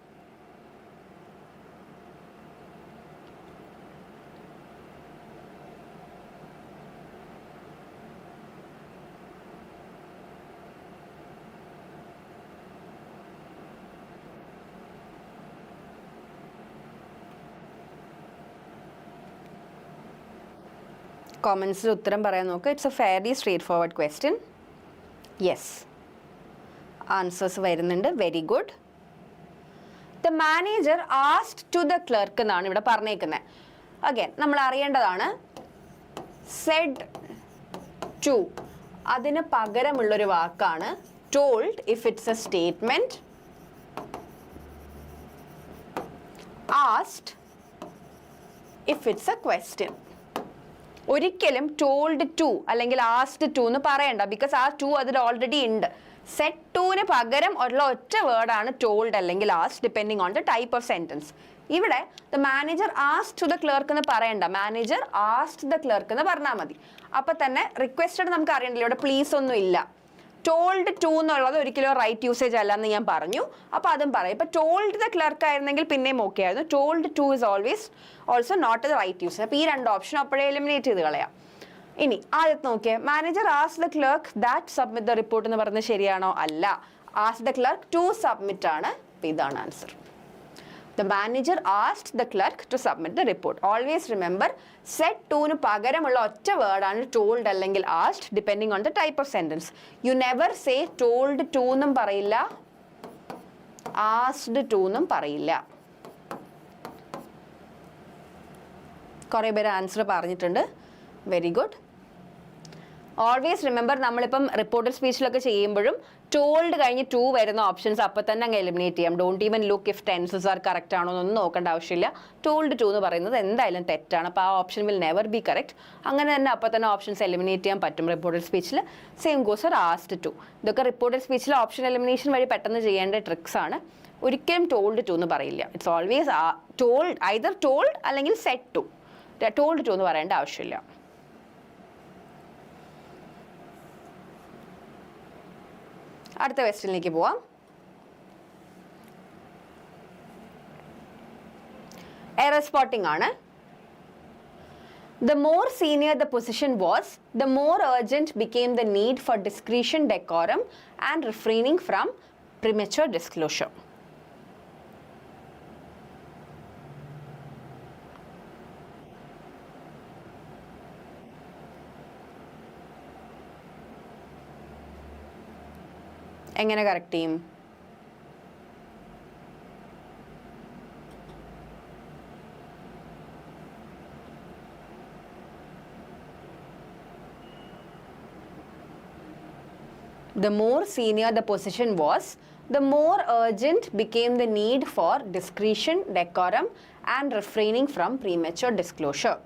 കോമൻസിൽ ഉത്തരം പറയാൻ നോക്കുക. It's a fairly straightforward question. Yes, answers വരുന്നുണ്ട്. Very good. The manager asked to the clerk എന്നാണ് ഇവിടെ പറഞ്ഞേക്കുന്നത്. അഗൈൻ നമ്മൾ അറിയേണ്ടതാണ് സെഡ് ടു, അതിന് പകരമുള്ളൊരു വാക്കാണ് told if it's A statement, asked if it's A question. ഒരിക്കലും ടോൾഡ് ടു അല്ലെങ്കിൽ asked to എന്ന് പറയണ്ട, ബിക്കോസ് ആ ടു അതിൽ ഓൾറെഡി ഉണ്ട്. സെറ്റ് ടുവിന് പകരം ഉള്ള ഒറ്റ വേർഡാണ് ടോൾഡ് അല്ലെങ്കിൽ asked, depending on the type of sentence. ഇവിടെ the manager asked to the clerk എന്ന് പറയണ്ട, മാനേജർ ആസ്ക്ഡ് ദ ക്ലർക്ക് എന്ന് പറഞ്ഞാൽ മതി. അപ്പൊ തന്നെ റിക്വസ്റ്റഡ് നമുക്ക് അറിയണ്ടല്ലോ, ഇവിടെ പ്ലീസ് ഒന്നും ഇല്ല. ടോൾഡ് ടു എന്നുള്ളത് ഒരിക്കലും റൈറ്റ് യൂസേജ് അല്ല എന്ന് ഞാൻ പറഞ്ഞു. അപ്പൊ അതും പറയാം. ഇപ്പൊ ടോൾഡ് ദ ക്ലർക്ക് ആയിരുന്നെങ്കിൽ പിന്നെയും ഓക്കെ ആയിരുന്നു. Told to is always also not the right usage. അപ്പൊ ഈ രണ്ട് ഓപ്ഷൻ അപ്പോഴേ എലിമിനേറ്റ് ചെയ്ത് കളയാം. ഇനി ആദ്യത്തെ നോക്കിയേ, manager ask the clerk that submit the report എന്ന് പറഞ്ഞത് ശരിയാണോ? അല്ല, ask the clerk to submit ആണ്. ഇതാണ് answer. The manager asked the clerk to submit the report. Always remember, set to ന് പകരമുള്ള ഒറ്റ വേർഡാണ് told അല്ലെങ്കിൽ asked, depending on the type of sentence. You never say told to എന്നും പറയില്ല, asked to എന്നും പറയില്ല. കുറേ പേര് ആൻസർ പറഞ്ഞിട്ടുണ്ട്. Very good. ഓൾവേസ് റിമെമ്പർ, നമ്മളിപ്പം റിപ്പോർട്ടഡ് സ്പീച്ചിലൊക്കെ ചെയ്യുമ്പോഴും ടോൾഡ് കഴിഞ്ഞ് ടു വരുന്ന ഓപ്ഷൻസ് അപ്പം തന്നെ അങ്ങ് എലിമിനേറ്റ് ചെയ്യാം. Don't even look if tenses are correct ആണോ എന്നൊന്നും നോക്കേണ്ട ആവശ്യമില്ല. ടോൾഡ് ടു എന്ന് പറയുന്നത് എന്തായാലും തെറ്റാണ്. അപ്പോൾ ആ option will never be correct. അങ്ങനെ തന്നെ അപ്പം തന്നെ ഓപ്ഷൻസ് എലിമിനേറ്റ് ചെയ്യാൻ പറ്റും റിപ്പോർട്ടഡ് സ്പീച്ചിൽ. Same goes for asked to. ഇതൊക്കെ റിപ്പോർട്ടഡ് സ്പീച്ചിൽ ഓപ്ഷൻ എലിമിനേഷൻ വഴി പെട്ടെന്ന് ചെയ്യേണ്ട ട്രിക്സ് ആണ്. ഒരിക്കലും ടോൾഡ് ടു എന്ന് പറയില്ല. It's always told, either told അല്ലെങ്കിൽ സെറ്റ് ടു. ടോൾഡ് ടു എന്ന് പറയേണ്ട ആവശ്യമില്ല. അടുത്ത ക്വസ്റ്റ്യനിലേക്ക് പോവാം. എറർ സ്പോട്ടിംഗ് ആണ്. The more senior the position was, the more urgent became the need for discretion, decorum, and refraining from premature disclosure. എങ്ങനെ correct ചെയ്യും? The more senior the position was, the more urgent became the need for discretion, decorum, and refraining from premature disclosure.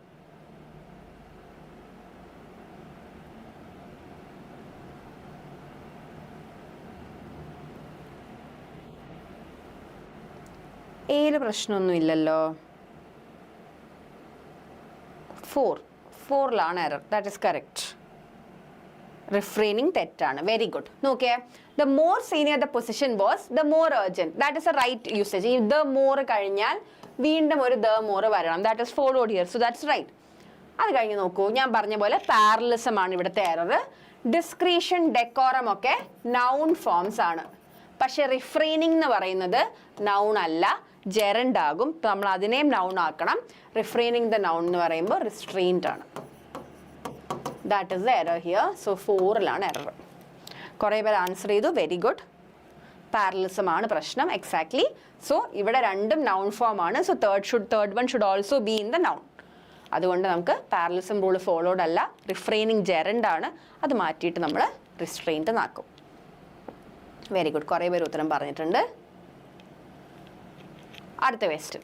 ഏത് പ്രശ്നമൊന്നും ഇല്ലല്ലോ. 4ലാണ് error. That is correct. Refraining തെറ്റാണ്. Very good. നോക്കിയേ, the more senior the position was the more urgent. That is a right usage. ഈ the more കഴിഞ്ഞാൽ വീണ്ടും ഒരു ദ മോർ വരണം. That is followed here. So that's right. അത് കഴിഞ്ഞ് നോക്കൂ, ഞാൻ പറഞ്ഞ പോലെ പാരലിസം ആണ് ഇവിടുത്തെ എറർ. ഡിസ്ക്രീഷൻ, ഡെക്കോറം ഒക്കെ നൗൺ ഫോംസ് ആണ്. പക്ഷെ റിഫ്രെയിനിങ് എന്ന് പറയുന്നത് നൗൺ അല്ല, ജെറൻഡ് ആകും. നമ്മൾ അതിനെയും നൗൺ ആക്കണം. റിഫ്രെയിനിങ് ദ നൗൺ എന്ന് പറയുമ്പോൾ റിസ്ട്രെയിൻഡ് ആണ്. That is the error here. So 4ലാണ് എറർ. കുറേ പേർ ആൻസർ ചെയ്തു. Very good. പാരലിസം ആണ് പ്രശ്നം. എക്സാക്ട്ലി. സോ ഇവിടെ രണ്ടും നൗൺ ഫോം ആണ്. So third one should also be in the noun. അതുകൊണ്ട് നമുക്ക് പാരലിസം റൂൾ ഫോളോഡ് അല്ല, റിഫ്രെയിനിങ് ജെറൻഡ് ആണ്. അത് മാറ്റിയിട്ട് നമ്മൾ റിസ്ട്രെയിൻഡ് എന്നാക്കും. Very good. കുറേ പേര് ഉത്തരം പറഞ്ഞിട്ടുണ്ട്. അടുത്ത question.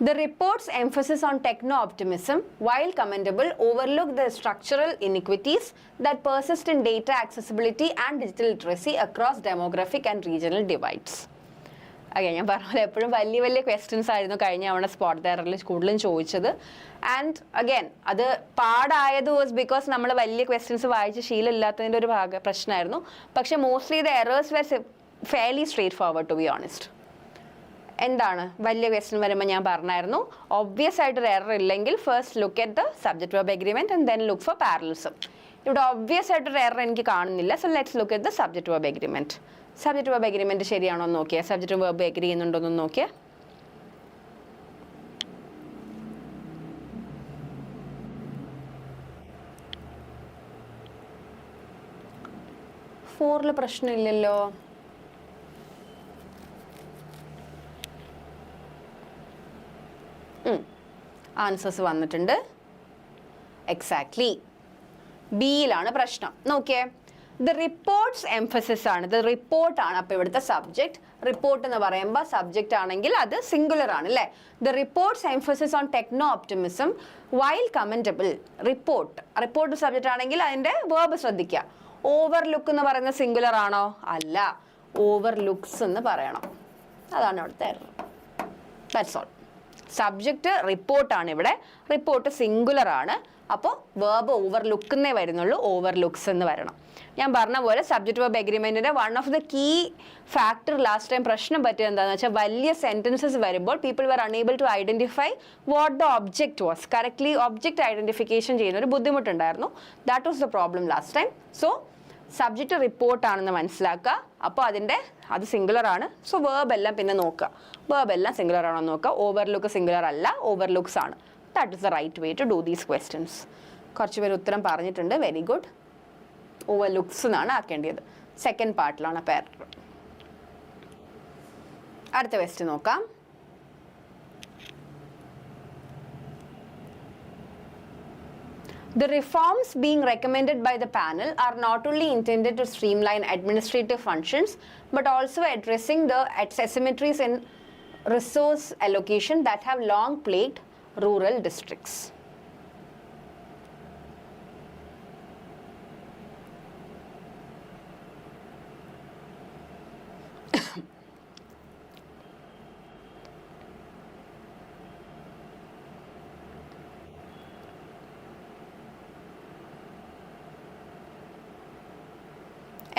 The report's emphasis on techno-optimism, while commendable, overlook the structural inequities that persist in data accessibility and digital literacy across demographic and regional divides. അതെ, ഞാൻ പറഞ്ഞ എപ്പോഴും വലിയ വലിയ ക്വസ്റ്റ്യൻസ് ആയിരുന്നു കഴിഞ്ഞ തവണ സ്പോട്ട് എററിൽ കൂടുതലും ചോദിച്ചത്. ആൻഡ് അഗൈൻ അത് പാടായത് വാസ് ബിക്കോസ് നമ്മൾ വലിയ ക്വസ്റ്റ്യൻസ് വായിച്ച് ശീലമില്ലാത്തതിൻ്റെ ഒരു പ്രശ്നമായിരുന്നു. പക്ഷേ mostly the errors were fairly straightforward to be honest. എന്താണ് വലിയ ക്വസ്റ്റ്യൻ വരുമ്പോൾ ഞാൻ പറഞ്ഞായിരുന്നു, ഒബ്വിയസ് ആയിട്ടൊരു എറർ ഇല്ലെങ്കിൽ first look at the subject verb agreement and then look four parallelism. ഇവിടെ ഒബ്വിയസ് ആയിട്ടൊരു എറർ എനിക്ക് കാണുന്നില്ല. So let's look at the subject verb agreement. Subject verb agreement ശരിയാണോ എന്ന് നോക്കിയാൽ, സബ്ജക്ട് വെർബ് എഗ്രി ചെയ്യുന്നുണ്ടോ എന്ന് നോക്കിയാൽ. ഫോറിൽ പ്രശ്നമില്ലല്ലോ. ആൻസേഴ്സ് വന്നിട്ടുണ്ട്. എക്സാക്ട്ലി. ബിയിലാണ് പ്രശ്നം. നോക്കിയേ, ദ റിപ്പോർട്ട്സ് എംഫസിസ് ആണ്. ദ റിപ്പോർട്ടാണ് അപ്പോൾ ഇവിടുത്തെ സബ്ജക്റ്റ്. റിപ്പോർട്ട് എന്ന് പറയുമ്പോൾ സബ്ജക്റ്റ് ആണെങ്കിൽ അത് സിംഗുലർ ആണ് അല്ലേ. The reports emphasis on techno optimism while commendable. Report subject ആണെങ്കിൽ അതിൻ്റെ വേർബ് ശ്രദ്ധിക്കുക. ഓവർലുക്ക് എന്ന് പറയുന്ന സിംഗുലർ ആണോ? അല്ല, ഓവർലുക്സ് എന്ന് പറയണം. അതാണ് ഇവിടുത്തെ എറർ. That's all. സബ്ജക്റ്റ് റിപ്പോർട്ടാണ് ഇവിടെ. റിപ്പോർട്ട് സിംഗുലർ ആണ്. അപ്പോൾ വേർബ് ഓവർലുക്കുന്നേ വരുന്നുള്ളൂ, ഓവർലുക്സ് എന്ന് വരണം. ഞാൻ പറഞ്ഞ പോലെ സബ്ജക്റ്റ് വെർബ് എഗ്രിമെന്റിന്റെ one of the key factor last time പ്രശ്നം പറ്റിയത് എന്താണെന്ന് വെച്ചാൽ വലിയ സെന്റൻസസ് വരുമ്പോൾ people were unable to identify what the object was. Correctly object identification ചെയ്യുന്ന ഒരു ബുദ്ധിമുട്ടുണ്ടായിരുന്നു. That was the problem last time. So subject റിപ്പോർട്ടാണെന്ന് മനസ്സിലാക്കുക. അപ്പോൾ അത് സിംഗുലർ ആണ്. സോ വേർബ് എല്ലാം പിന്നെ നോക്കുക. വേർബ് എല്ലാം സിംഗുലർ ആണോ നോക്കുക. ഓവർലുക്ക് സിംഗുലർ അല്ല, ഓവർലുക്സ് ആണ്. That is the right way to do these questions. കുറച്ച് പേര് ഉത്തരം പറഞ്ഞിട്ടുണ്ട്. Very good. ഓവർലുക്സ് എന്നാണ് ആക്കേണ്ടത്. സെക്കൻഡ് പാർട്ടിലാണ് പേർ. അടുത്ത ക്വസ്റ്റ്യൻ നോക്കാം. The reforms being recommended by the panel are not only intended to streamline administrative functions, but also addressing the asymmetries in resource allocation that have long plagued rural districts.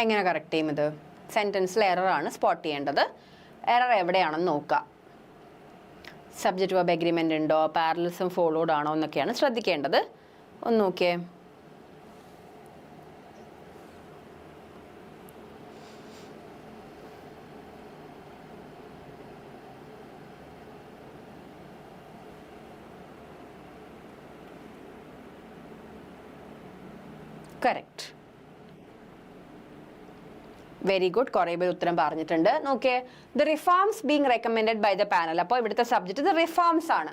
എങ്ങനെ correct ചെയ്യും? ഇത് സെൻറ്റൻസിൽ എററാണ് spot ചെയ്യേണ്ടത്. Error എവിടെയാണെന്ന് നോക്കുക. Subject verb agreement ഉണ്ടോ, parallelism followed ആണോ എന്നൊക്കെയാണ് ശ്രദ്ധിക്കേണ്ടത്. ഒന്ന് നോക്കിയേ. കറക്റ്റ്. Very good. കുറേ പേര് ഉത്തരം പറഞ്ഞിട്ടുണ്ട്. നോക്കിയേ, the reforms being recommended by the panel. അപ്പോൾ ഇവിടുത്തെ സബ്ജക്റ്റ് ദ റിഫോംസ് ആണ്.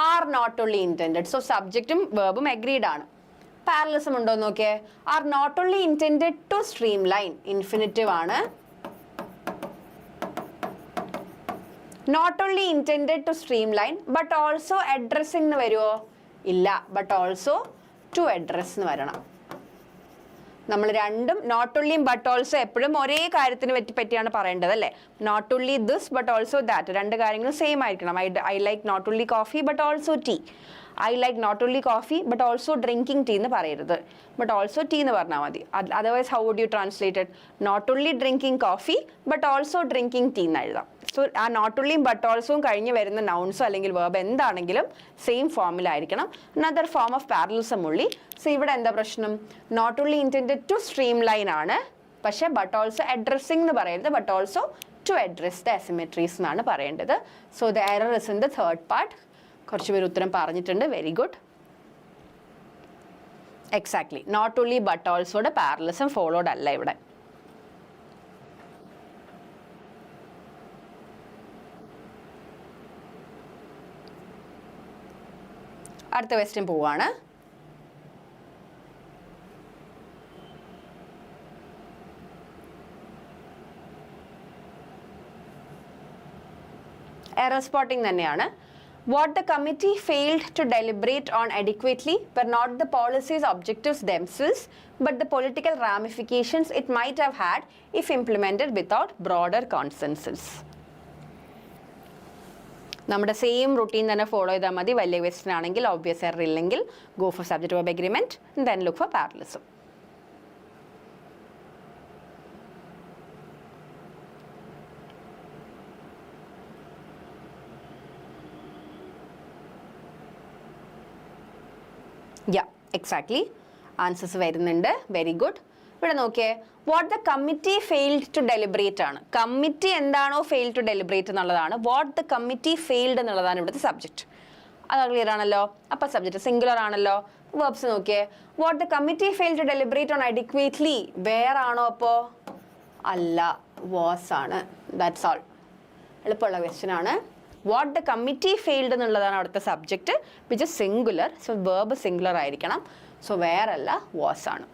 Are not only intended. So സബ്ജക്റ്റും വേർബും അഗ്രീഡ് ആണ്. പാരലിസം ഉണ്ടോ നോക്കിയേ. Are not only intended to streamline. Infinitive ആണ്. Not only intended to streamline but also addressing എന്ന് വരുമോ? ഇല്ല, ബട്ട് ഓൾസോ ടു അഡ്രസ് എന്ന് വരണം. നമ്മൾ രണ്ടും നോട്ട് ഓൺലിയും ബട്ട് ഓൾസോ എപ്പോഴും ഒരേ കാര്യത്തിന് പറ്റിയാണ് പറയേണ്ടത് അല്ലേ. Not only this but also that, രണ്ട് കാര്യങ്ങളും സെയിം ആയിരിക്കണം. I like not only coffee but also tea. I like not only coffee but also drinking tea എന്ന് പറയരുത്, ബട്ട് ഓൾസോ ടീ എന്ന് പറഞ്ഞാൽ മതി. Otherwise how would you translated? Not only drinking coffee but also drinking tea എന്ന് എഴുതാം. So ആ not ഓൺലിയും but ഓൾസോയും കഴിഞ്ഞ് വരുന്ന നൗൺസോ അല്ലെങ്കിൽ വേർബ് എന്താണെങ്കിലും സെയിം ഫോമിലായിരിക്കണം. അനദർ ഫോം ഓഫ് പാരലലിസം ഉള്ളി. സോ ഇവിടെ എന്താ പ്രശ്നം? Not only intended to streamline ആണ്, പക്ഷേ ബട്ട് ഓൾസോ അഡ്രസ്സിംഗ് എന്ന് പറയരുത്, but also to address the asymmetries എന്നാണ് പറയേണ്ടത്. So the error is in the third part. കുറച്ച് പേര് ഉത്തരം പറഞ്ഞിട്ടുണ്ട്, very good. Exactly, not only but ഓൾസോയുടെ പാരലലിസം ഫോളോഡ് അല്ല ഇവിടെ. അടുത്ത ക്വസ്റ്റ്യൻ പോവാണ്. എറർ സ്പോട്ടിംഗ് തന്നെയാണ്. What the committee failed to deliberate on adequately were not the policy's objectives themselves, but the political ramifications it might have had if implemented without broader consensus. നമ്മുടെ same routine തന്നെ follow ചെയ്താൽ മതി. വലിയ question ആണെങ്കിൽ obvious error ഇല്ലെങ്കിൽ go for subject verb agreement, then look for parallelism. Yeah exactly, answers വരുന്നുണ്ട്, very good. ഇവിടെ നോക്കിയേ, what the committee failed to deliberate ആണ്. കമ്മിറ്റി എന്താണോ ഫെയിൽ ടു ഡെലിബറേറ്റ് എന്നുള്ളതാണ്. വാട്ട് ദ കമ്മിറ്റി ഫെയിൽഡ് എന്നുള്ളതാണ് ഇവിടുത്തെ സബ്ജക്റ്റ്. അത് ക്ലിയർ ആണല്ലോ. അപ്പം സബ്ജക്റ്റ് സിംഗുലർ ആണല്ലോ. വേർബ്സ് നോക്കിയേ, what the committee fail to deliberate on adequately, where ആണോ? അപ്പോൾ അല്ല, വാസ് ആണ്. That's all. എളുപ്പമുള്ള ക്വസ്റ്റ്യൻ ആണ്. വാട്ട് ദ കമ്മിറ്റി ഫെയിൽഡ് എന്നുള്ളതാണ് അവിടുത്തെ subject, which is singular. So verb singular ആയിരിക്കണം. സോ വേറല്ല, വാസ് ആണ്.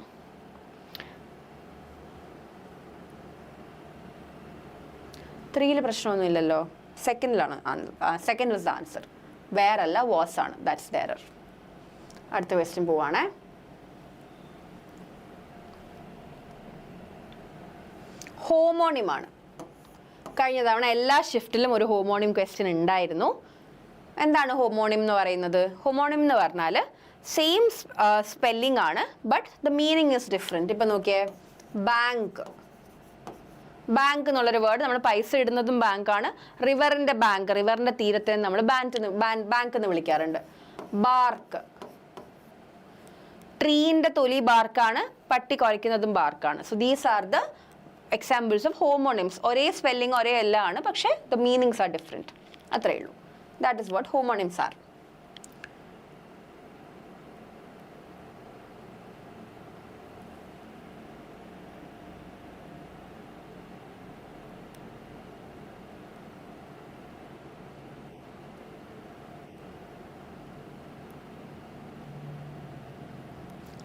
ത്രീയിൽ പ്രശ്നമൊന്നുമില്ലല്ലോ. സെക്കൻഡിലാണ്, സെക്കൻഡ് ഇസ് ദ ആൻസർ. വേറല്ല, വാസ് ആണ്. That's the error. അടുത്ത ക്വസ്റ്റ്യൻ പോവാണേ. ഹോമോണിം ആണ്. കഴിഞ്ഞ തവണ എല്ലാ ഷിഫ്റ്റിലും ഒരു ഹോമോണിം ക്വസ്റ്റ്യൻ ഉണ്ടായിരുന്നു. എന്താണ് ഹോമോണിം എന്ന് പറയുന്നത്? ഹോമോണിം എന്ന് പറഞ്ഞാൽ സെയിം സ്പെല്ലിംഗ് ആണ്, but the meaning is different. ഇപ്പം നോക്കിയേ, ബാങ്ക്. ബാങ്ക് എന്നുള്ളൊരു വേർഡ് നമ്മൾ പൈസ ഇടുന്നതും ബാങ്കാണ്. റിവറിൻ്റെ ബാങ്ക്, റിവറിൻ്റെ തീരത്തെ നമ്മൾ ബാങ്ക് എന്ന് വിളിക്കാറുണ്ട്. ബാർക്ക്, ട്രീൻ്റെ തൊലി ബാർക്കാണ്, പട്ടി കുരയ്ക്കുന്നതും ബാർക്കാണ്. So these are the examples of homonyms. ഒരേ സ്പെല്ലിംഗ് ഒരേ എല്ലാം ആണ്, പക്ഷേ ദ മീനിങ്സ് ആർ ഡിഫറെൻറ്റ്. അത്രയേ ഉള്ളൂ. That is what homonyms are.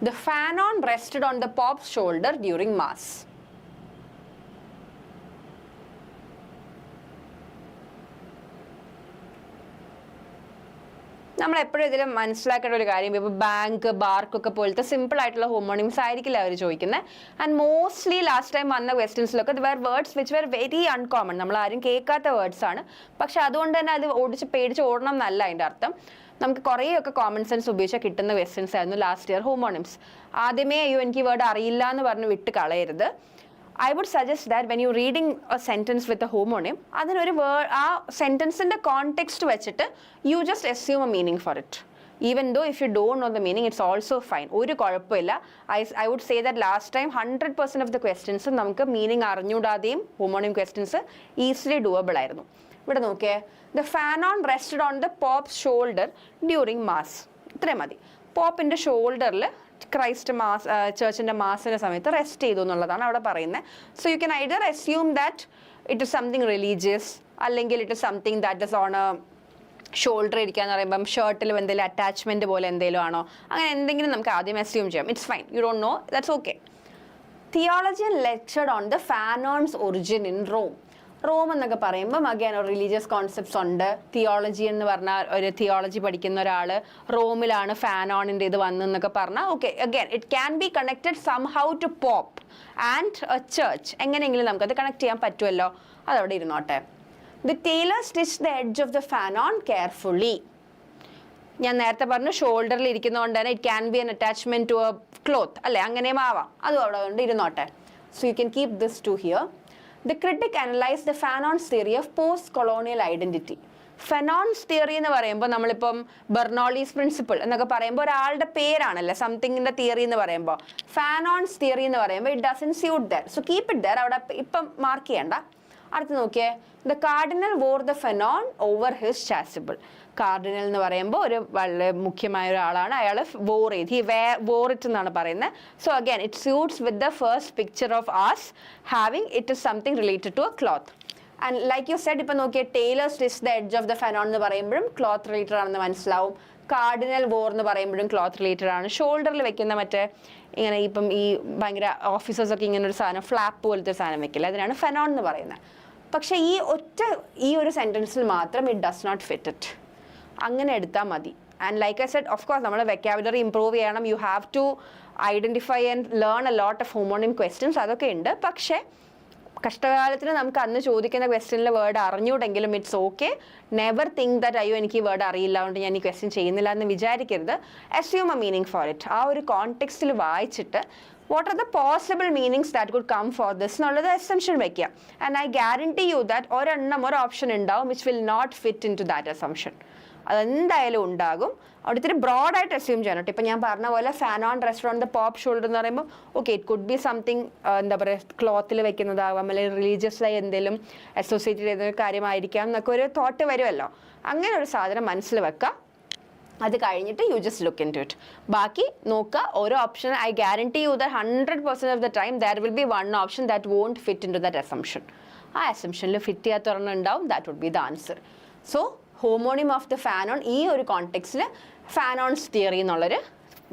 The fanon rested on the pop's shoulder during mass. നമ്മൾ എപ്പോഴും ഇതിൽ മനസ്സിലാക്കേണ്ട ഒരു കാര്യം, ഇപ്പോൾ ബാങ്ക്, ബാർക്ക് ഒക്കെ പോലത്തെ സിമ്പിൾ ആയിട്ടുള്ള ഹോമോണിംസ് ആയിരിക്കില്ല അവർ ചോദിക്കുന്നത്. ആൻഡ് മോസ്റ്റ്ലി ലാസ്റ്റ് ടൈം വന്ന ക്വസ്റ്റ്യൻസിലൊക്കെ where words which were very uncommon, നമ്മൾ ആരും കേൾക്കാത്ത വേർഡ്സ് ആണ്. പക്ഷെ അതുകൊണ്ട് തന്നെ അത് പേടിച്ച് ഓടണം എന്നല്ല അതിൻ്റെ അർത്ഥം. നമുക്ക് കുറേയൊക്കെ കോമൺ സെൻസ് ഉപയോഗിച്ചാൽ കിട്ടുന്ന ക്വസ്റ്റ്യൻസ് ആയിരുന്നു ലാസ്റ്റ് ഇയർ ഹോമോണിംസ്. ആദ്യമേ അയ്യോ എനിക്ക് വേർഡ് അറിയില്ല എന്ന് പറഞ്ഞ് വിട്ട് കളയരുത്. I would suggest that when you're reading a sentence with a homonym, അതിനൊരു ആ സെൻറ്റൻസിൻ്റെ കോണ്ടെക്സ്റ്റ് വെച്ചിട്ട് you just assume a meaning for it. Even though if you don't know the meaning, it's also fine. ഒരു കുഴപ്പമില്ല. I would say that last time 100% of the questions നമുക്ക് meaning അറിഞ്ഞൂടാതെയും ഹോമോണിം questions easily ഡൂവബിൾ ആയിരുന്നു. ഇവിടെ നോക്കിയേ, the fanon rested on the pop's shoulder during mass. ഇത്രയും മതി. പോപ്പിൻ്റെ ഷോൾഡറിൽ Christ mass ചേർച്ചിൻ്റെ മാസിൻ്റെ സമയത്ത് rest ചെയ്തു എന്നുള്ളതാണ് അവിടെ പറയുന്നത്. So you can either assume that it is something religious, അല്ലെങ്കിൽ it is something that is on a shoulder ഇരിക്കുക എന്ന് പറയുമ്പം ഷർട്ടിൽ എന്തെങ്കിലും അറ്റാച്ച്മെൻറ്റ് പോലെ എന്തെങ്കിലും ആണോ, അങ്ങനെ എന്തെങ്കിലും നമുക്ക് ആദ്യം അസ്യൂം ചെയ്യാം. It's fine, you don't know, that's okay. Theologian lectured on the fanon's origin in Rome. Rome എന്നൊക്കെ പറയുമ്പം അഗൈൻ റിലീജിയസ് കോൺസെപ്റ്റ്സ് ഉണ്ട്. തിയോളജി എന്ന് പറഞ്ഞാൽ ഒരു തിയോളജി പഠിക്കുന്ന ഒരാൾ റോമിലാണ് ഫാനോണിൻ്റെ ഇത് വന്നെന്നൊക്കെ പറഞ്ഞാൽ okay, again it can be connected somehow to pope and a church. എങ്ങനെയെങ്കിലും നമുക്കത് കണക്ട് ചെയ്യാൻ പറ്റുമല്ലോ, അതവിടെ ഇരുന്നോട്ടെ. The tailor stitch the edge of the fanon carefully. ഞാൻ നേരത്തെ പറഞ്ഞു ഷോൾഡറിൽ ഇരിക്കുന്നതുകൊണ്ട് തന്നെ it can be an attachment to a cloth അല്ലേ, അങ്ങനെയും ആവാം, അതും അവിടെ കൊണ്ട് ഇരുന്നോട്ടെ. So you can keep this to here. The critic analyse the fanon's theory of post colonial identity. ഫെനോൺസ് theory എന്ന് പറയുമ്പോൾ നമ്മളിപ്പം ബെർണോളീസ് പ്രിൻസിപ്പിൾ എന്നൊക്കെ പറയുമ്പോൾ ഒരാളുടെ പേരാണല്ലേ സംതിങ്ങിന്റെ തിയറി എന്ന് പറയുമ്പോൾ. ഫാനോൺസ് തിയറി എന്ന് പറയുമ്പോൾ it doesn't suit there, so keep it there, അവിടെ ഇപ്പം മാർക്ക് ചെയ്യണ്ട. അടുത്ത് നോക്കിയേ, the cardinal wore the fanon over his chasuble. Cardinal എന്ന് പറയുമ്പോൾ ഒരു വളരെ മുഖ്യമായ ഒരാളാണ്, അയാൾ വോർ ചെയ്ത്, വോർ ഇറ്റ് എന്നാണ് പറയുന്നത്. So again it suits with the first picture of as having it is something related to a cloth. And like you said, ഇപ്പം നോക്കിയാൽ tailor stitch the edge of the fanon എന്ന് പറയുമ്പോഴും cloth related ആണെന്ന് മനസ്സിലാവും. Cardinal war എന്ന് പറയുമ്പോഴും cloth related ആണ്. ഷോൾഡറിൽ വെക്കുന്ന മറ്റേ ഇങ്ങനെ ഇപ്പം ഈ ഭയങ്കര ഓഫീസേഴ്സൊക്കെ ഇങ്ങനെ ഒരു സാധനം ഫ്ലാപ്പ് പോലത്തെ സാധനം വെക്കില്ല, അതിനാണ് ഫെനോൺ എന്ന് പറയുന്നത്. പക്ഷേ ഈ ഒരു സെൻറ്റൻസിൽ മാത്രം it does not fit it, അങ്ങനെ എടുത്താൽ മതി. And like I said, of course നമ്മൾ വെക്കാബുലറി ഇംപ്രൂവ് ചെയ്യണം. You have to identify and learn a lot of homonym questions, അതൊക്കെ ഉണ്ട്. പക്ഷേ കഷ്ടകാലത്തിന് നമുക്ക് അന്ന് ചോദിക്കുന്ന ക്വസ്റ്റ്യനിൽ വേർഡ് അറിഞ്ഞൂടെങ്കിലും it's okay. Never think that അയ്യോ എനിക്ക് ഈ വേർഡ് അറിയില്ല അതുകൊണ്ട് ഞാൻ ഈ ക്വസ്റ്റ്യൻ ചെയ്യുന്നില്ല എന്ന് വിചാരിക്കരുത്. Assume A meaning for it. ആ ഒരു കോണ്ടെക്സ്റ്റിൽ വായിച്ചിട്ട് what are the possible meanings that could come for this എന്നുള്ളത് assumption വെക്കുക. And I guarantee you that ഒരെണ്ണം ഒരു ഓപ്ഷൻ ഉണ്ടാവും which will not fit in to that assumption. അതെന്തായാലും ഉണ്ടാകും. അവിടെ ഇത്തിരി ബ്രോഡായിട്ട് അസ്യൂം ചെയ്യണം. ഇപ്പം ഞാൻ പറഞ്ഞ പോലെ ഫാനോൺ റെസ്റ്റോറൻറ്റ് പോപ്പ് ഷോൾഡർ എന്ന് പറയുമ്പോൾ okay it could be something എന്താ പറയുക ക്ലോത്തിൽ വെക്കുന്നതാവാം, അല്ലെങ്കിൽ റിലീജിയസ്ലായി എന്തെങ്കിലും അസോസിയേറ്റ് ചെയ്തൊരു കാര്യമായിരിക്കാം എന്നൊക്കെ ഒരു തോട്ട് വരുമല്ലോ. അങ്ങനെ ഒരു സാധനം മനസ്സിൽ വെക്കുക. അത് കഴിഞ്ഞിട്ട് you just look into it. ബാക്കി നോക്കുക, ഓരോ option I guarantee you that 100% of the time there will be one option that won't fit in to that assumption. ആ അസംഷനിൽ ഫിറ്റ് ചെയ്യാത്ത ഒരെണ്ണം ഉണ്ടാവും, that would be the answer. So homonym of the fanon ഈ ഒരു കോണ്ടെക്സ്റ്റിൽ ഫാനോൺസ് theory എന്നുള്ളൊരു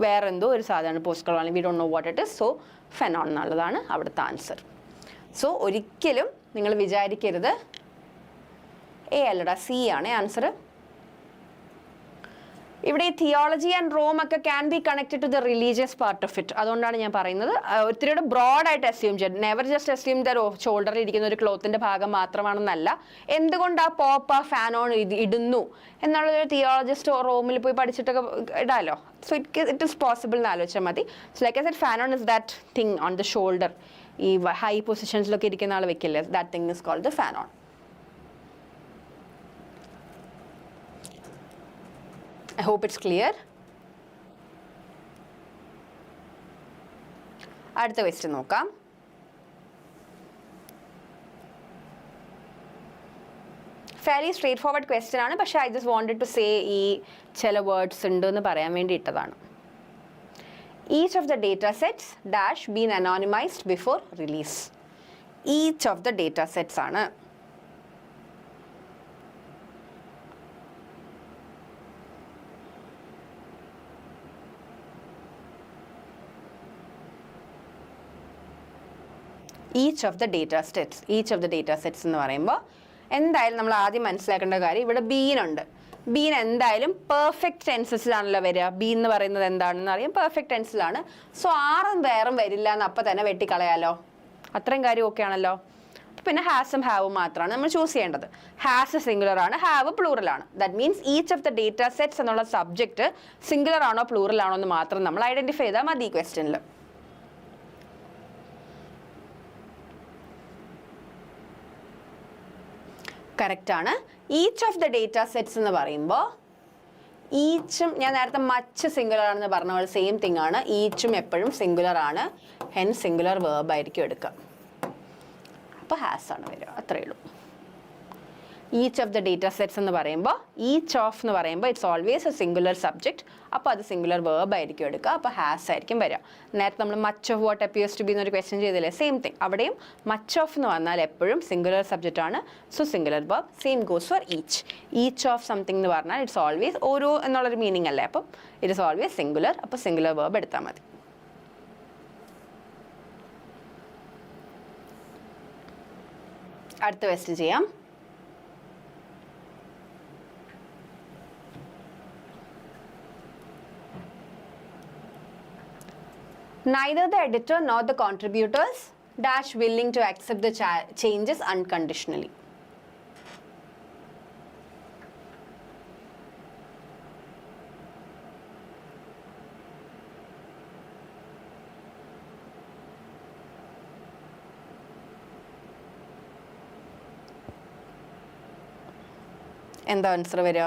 വേറെ എന്തോ ഒരു സാധനമാണ് post colonial, we don't know what it is. So fanon എന്നുള്ളതാണ് അവിടുത്തെ ആൻസർ. സോ ഒരിക്കലും നിങ്ങൾ വിചാരിക്കരുത് എ അല്ലടാ സി ആണ് ആൻസർ. ഇവിടെ ഈ തിയോളജി ആൻഡ് റോം ഒക്കെ can be connected to the religious part of it. അതുകൊണ്ടാണ് ഞാൻ പറയുന്നത് ഒത്തിരിയുടെ ബ്രോഡായിട്ട് അസ്യൂം ചെയ്ത് നെവർ ജസ്റ്റ് അസ്യൂം ദ ഷോൾഡറിൽ ഇരിക്കുന്ന ഒരു ക്ലോത്തിന്റെ ഭാഗം മാത്രമാണെന്നല്ല. എന്തുകൊണ്ട് ആ പോപ്പ് ആ ഫാനോൺ ഇടുന്നു എന്നുള്ളൊരു തിയോളജിസ്റ്റ് റോമിൽ പോയി പഠിച്ചിട്ടൊക്കെ ഇടാലോ. സോ ഇറ്റ് ഇസ് പോസിബിൾ എന്ന് ആലോചിച്ചാൽ മതി. So like I said fanon is that thing on the shoulder. ഈ ഹൈ പൊസിഷൻസിലൊക്കെ ഇരിക്കുന്ന ആൾ വെക്കില്ലേ, that thing is called the fanon. I hope it's clear. അടുത്ത ക്വസ്റ്റ്യൻ നോക്കാം. ഫെയർലി സ്ട്രേറ്റ് ഫോർവേഡ് ക്വസ്റ്റ്യൻ ആണ്, പക്ഷേ I just wanted to say ഈ ചില വേർഡ്സ് ഉണ്ട് എന്ന് പറയാൻ വേണ്ടി ഇട്ടതാണ്. Each of the data sets dash been anonymized before release. Each of the data sets ആണ്. Each of the date sets എന്ന് പറയുമ്പോൾ എന്തായാലും നമ്മൾ ആദ്യം മനസ്സിലാക്കേണ്ട കാര്യം ഇവിടെ ബീനുണ്ട്. ബീൻ എന്തായാലും പെർഫെക്റ്റ് ടെൻസസിലാണല്ലോ വരിക. ബി എന്ന് പറയുന്നത് എന്താണെന്ന് അറിയാം, പെർഫെക്റ്റ് ടെൻസിലാണ്. സോ ആറും വേറും വരില്ല എന്ന് അപ്പം തന്നെ വെട്ടിക്കളയാലോ. അത്രയും കാര്യം ഓക്കെ ആണല്ലോ. പിന്നെ ഹാസും ഹാവും മാത്രമാണ് നമ്മൾ ചൂസ് ചെയ്യേണ്ടത്. ഹാസ് സിംഗുലർ ആണ്, ഹാവ് പ്ലൂറൽ ആണ്. That means each of the date sets എന്നുള്ള സബ്ജക്റ്റ് സിംഗുലർ ആണോ പ്ലൂറൽ ആണോ എന്ന് മാത്രം നമ്മൾ ഐഡന്റിഫൈ ചെയ്താൽ മതി ഈ ക്വസ്റ്റ്യനിൽ. കറക്റ്റ് ആണ്. Each of the date sets എന്ന് പറയുമ്പോൾ ഈച്ചും ഞാൻ നേരത്തെ മച്ച് സിംഗുലർ ആണെന്ന് പറഞ്ഞ പോലെ സെയിം തിങ് ആണ്. ഈച്ചും എപ്പോഴും സിംഗുലർ ആണ്, ഹെൻ സിംഗുലർ വേർബ് ആയിരിക്കും എടുക്കുക. അപ്പോൾ ഹാസ് ആണ് വരിക, അത്രയേ ഉള്ളൂ. Each of the date sets എന്ന് പറയുമ്പോൾ ഈച്ച് ഓഫ് എന്ന് പറയുമ്പോൾ it's always A singular subject. അപ്പോൾ അത് സിംഗുലർ വേർബ് ആയിരിക്കും എടുക്കുക. അപ്പോൾ ഹാസ് ആയിരിക്കും വരിക. നേരത്തെ നമ്മൾ much of what appears to be എന്നൊരു ക്വസ്റ്റ്യൻ ചെയ്തില്ലേ, സെയിം തിങ്. അവിടെയും മച്ച് ഓഫ് എന്ന് പറഞ്ഞാൽ എപ്പോഴും സിംഗുലർ സബ്ജക്റ്റ് ആണ്. So singular verb. Same goes for each. Each of something എന്ന് പറഞ്ഞാൽ ഇറ്റ്സ് ഓൾവേസ് ഓരോ എന്നുള്ളൊരു മീനിങ് അല്ലേ. അപ്പം ഇറ്റ് ഇസ് ഓൾവേസ് സിംഗുലർ. അപ്പോൾ സിംഗുലർ വേർബ് എടുത്താൽ മതി. അടുത്ത ക്വസ്റ്റ്യൻ ചെയ്യാം. Neither the editor nor the contributors dash willing to accept the changes unconditionally. എന്താ ആൻസർ വരിക?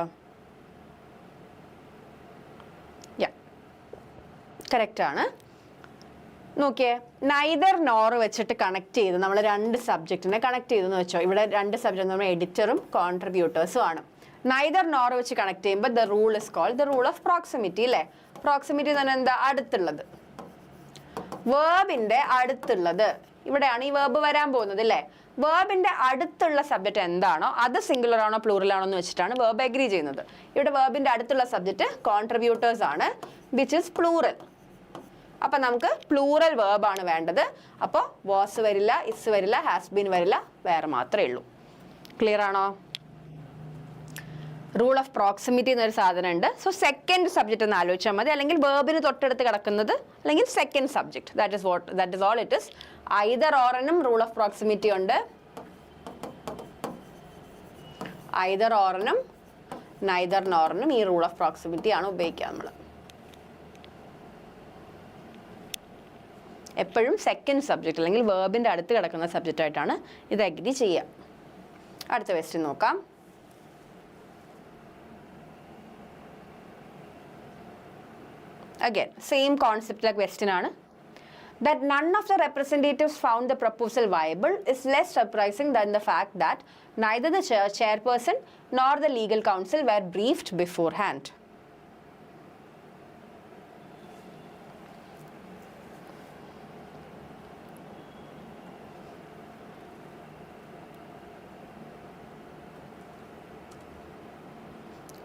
കറക്റ്റ് ആണ്. നോക്കിയേ, നൈദർ നോർ വെച്ചിട്ട് കണക്ട് ചെയ്ത് നമ്മൾ രണ്ട് സബ്ജക്റ്റിനെ കണക്ട് ചെയ്തെന്ന് വെച്ചോ. ഇവിടെ രണ്ട് സബ്ജക്റ്റ് നമ്മൾ എഡിറ്ററും കോൺട്രിബ്യൂട്ടേഴ്സും ആണ്. നൈദർ നോർ വെച്ച് കണക്ട് ചെയ്യുമ്പോൾ the rule is called the rule of proximity അല്ലേ? പ്രോക്സിമിറ്റി തന്നെ എന്താ? അടുത്തുള്ളത്. വേർബിന്റെ അടുത്തുള്ളത് ഇവിടെയാണ് ഈ വേർബ് വരാൻ പോകുന്നത് അല്ലേ? വേർബിന്റെ അടുത്തുള്ള സബ്ജക്റ്റ് എന്താണോ അത് സിംഗുലർ ആണോ പ്ലൂറൽ ആണോ എന്ന് വെച്ചിട്ടാണ് വേർബ് അഗ്രി ചെയ്യുന്നത്. ഇവിടെ വേർബിന്റെ അടുത്തുള്ള സബ്ജക്റ്റ് കോൺട്രിബ്യൂട്ടേഴ്സ് ആണ്, വിച്ച് ഇസ് പ്ലൂറൽ. അപ്പൊ നമുക്ക് പ്ലൂറൽ വേർബ് ആണ് വേണ്ടത്. അപ്പോൾ വാസ് വരില്ല, ഇസ് വരില്ല, ഹാസ് ബീൻ വരില്ല, വേറെ മാത്രമേ ഉള്ളൂ. ക്ലിയർ ആണോ? റൂൾ ഓഫ് പ്രോക്സിമിറ്റി എന്നൊരു സാധനം ഉണ്ട്. സോ സെക്കൻഡ് സബ്ജക്റ്റ് എന്ന് ആലോചിച്ചാൽ മതി, അല്ലെങ്കിൽ വേർബിന് തൊട്ടടുത്ത് കിടക്കുന്നത്, അല്ലെങ്കിൽ second subject. That is all it is. Either ഓറിനും റൂൾ ഓഫ് പ്രോക്സിമിറ്റി ഉണ്ട്. ഐദർ ഓറിനും നൈദർ നോറിനും ഈ റൂൾ ഓഫ് പ്രോക്സിമിറ്റി ആണ് ഉപയോഗിക്കുക നമ്മൾ. എപ്പോഴും സെക്കൻഡ് സബ്ജക്റ്റ് അല്ലെങ്കിൽ വേർബിന്റെ അടുത്ത് കിടക്കുന്ന സബ്ജക്റ്റ് ആയിട്ടാണ് ഇത് അഗ്രി ചെയ്യുക. അടുത്ത ക്വസ്റ്റ്യൻ നോക്കാം. Again, same concept like question ആണ്. That none of the representatives found the proposal viable is less surprising than the fact that neither the chairperson nor the legal counsel were briefed beforehand.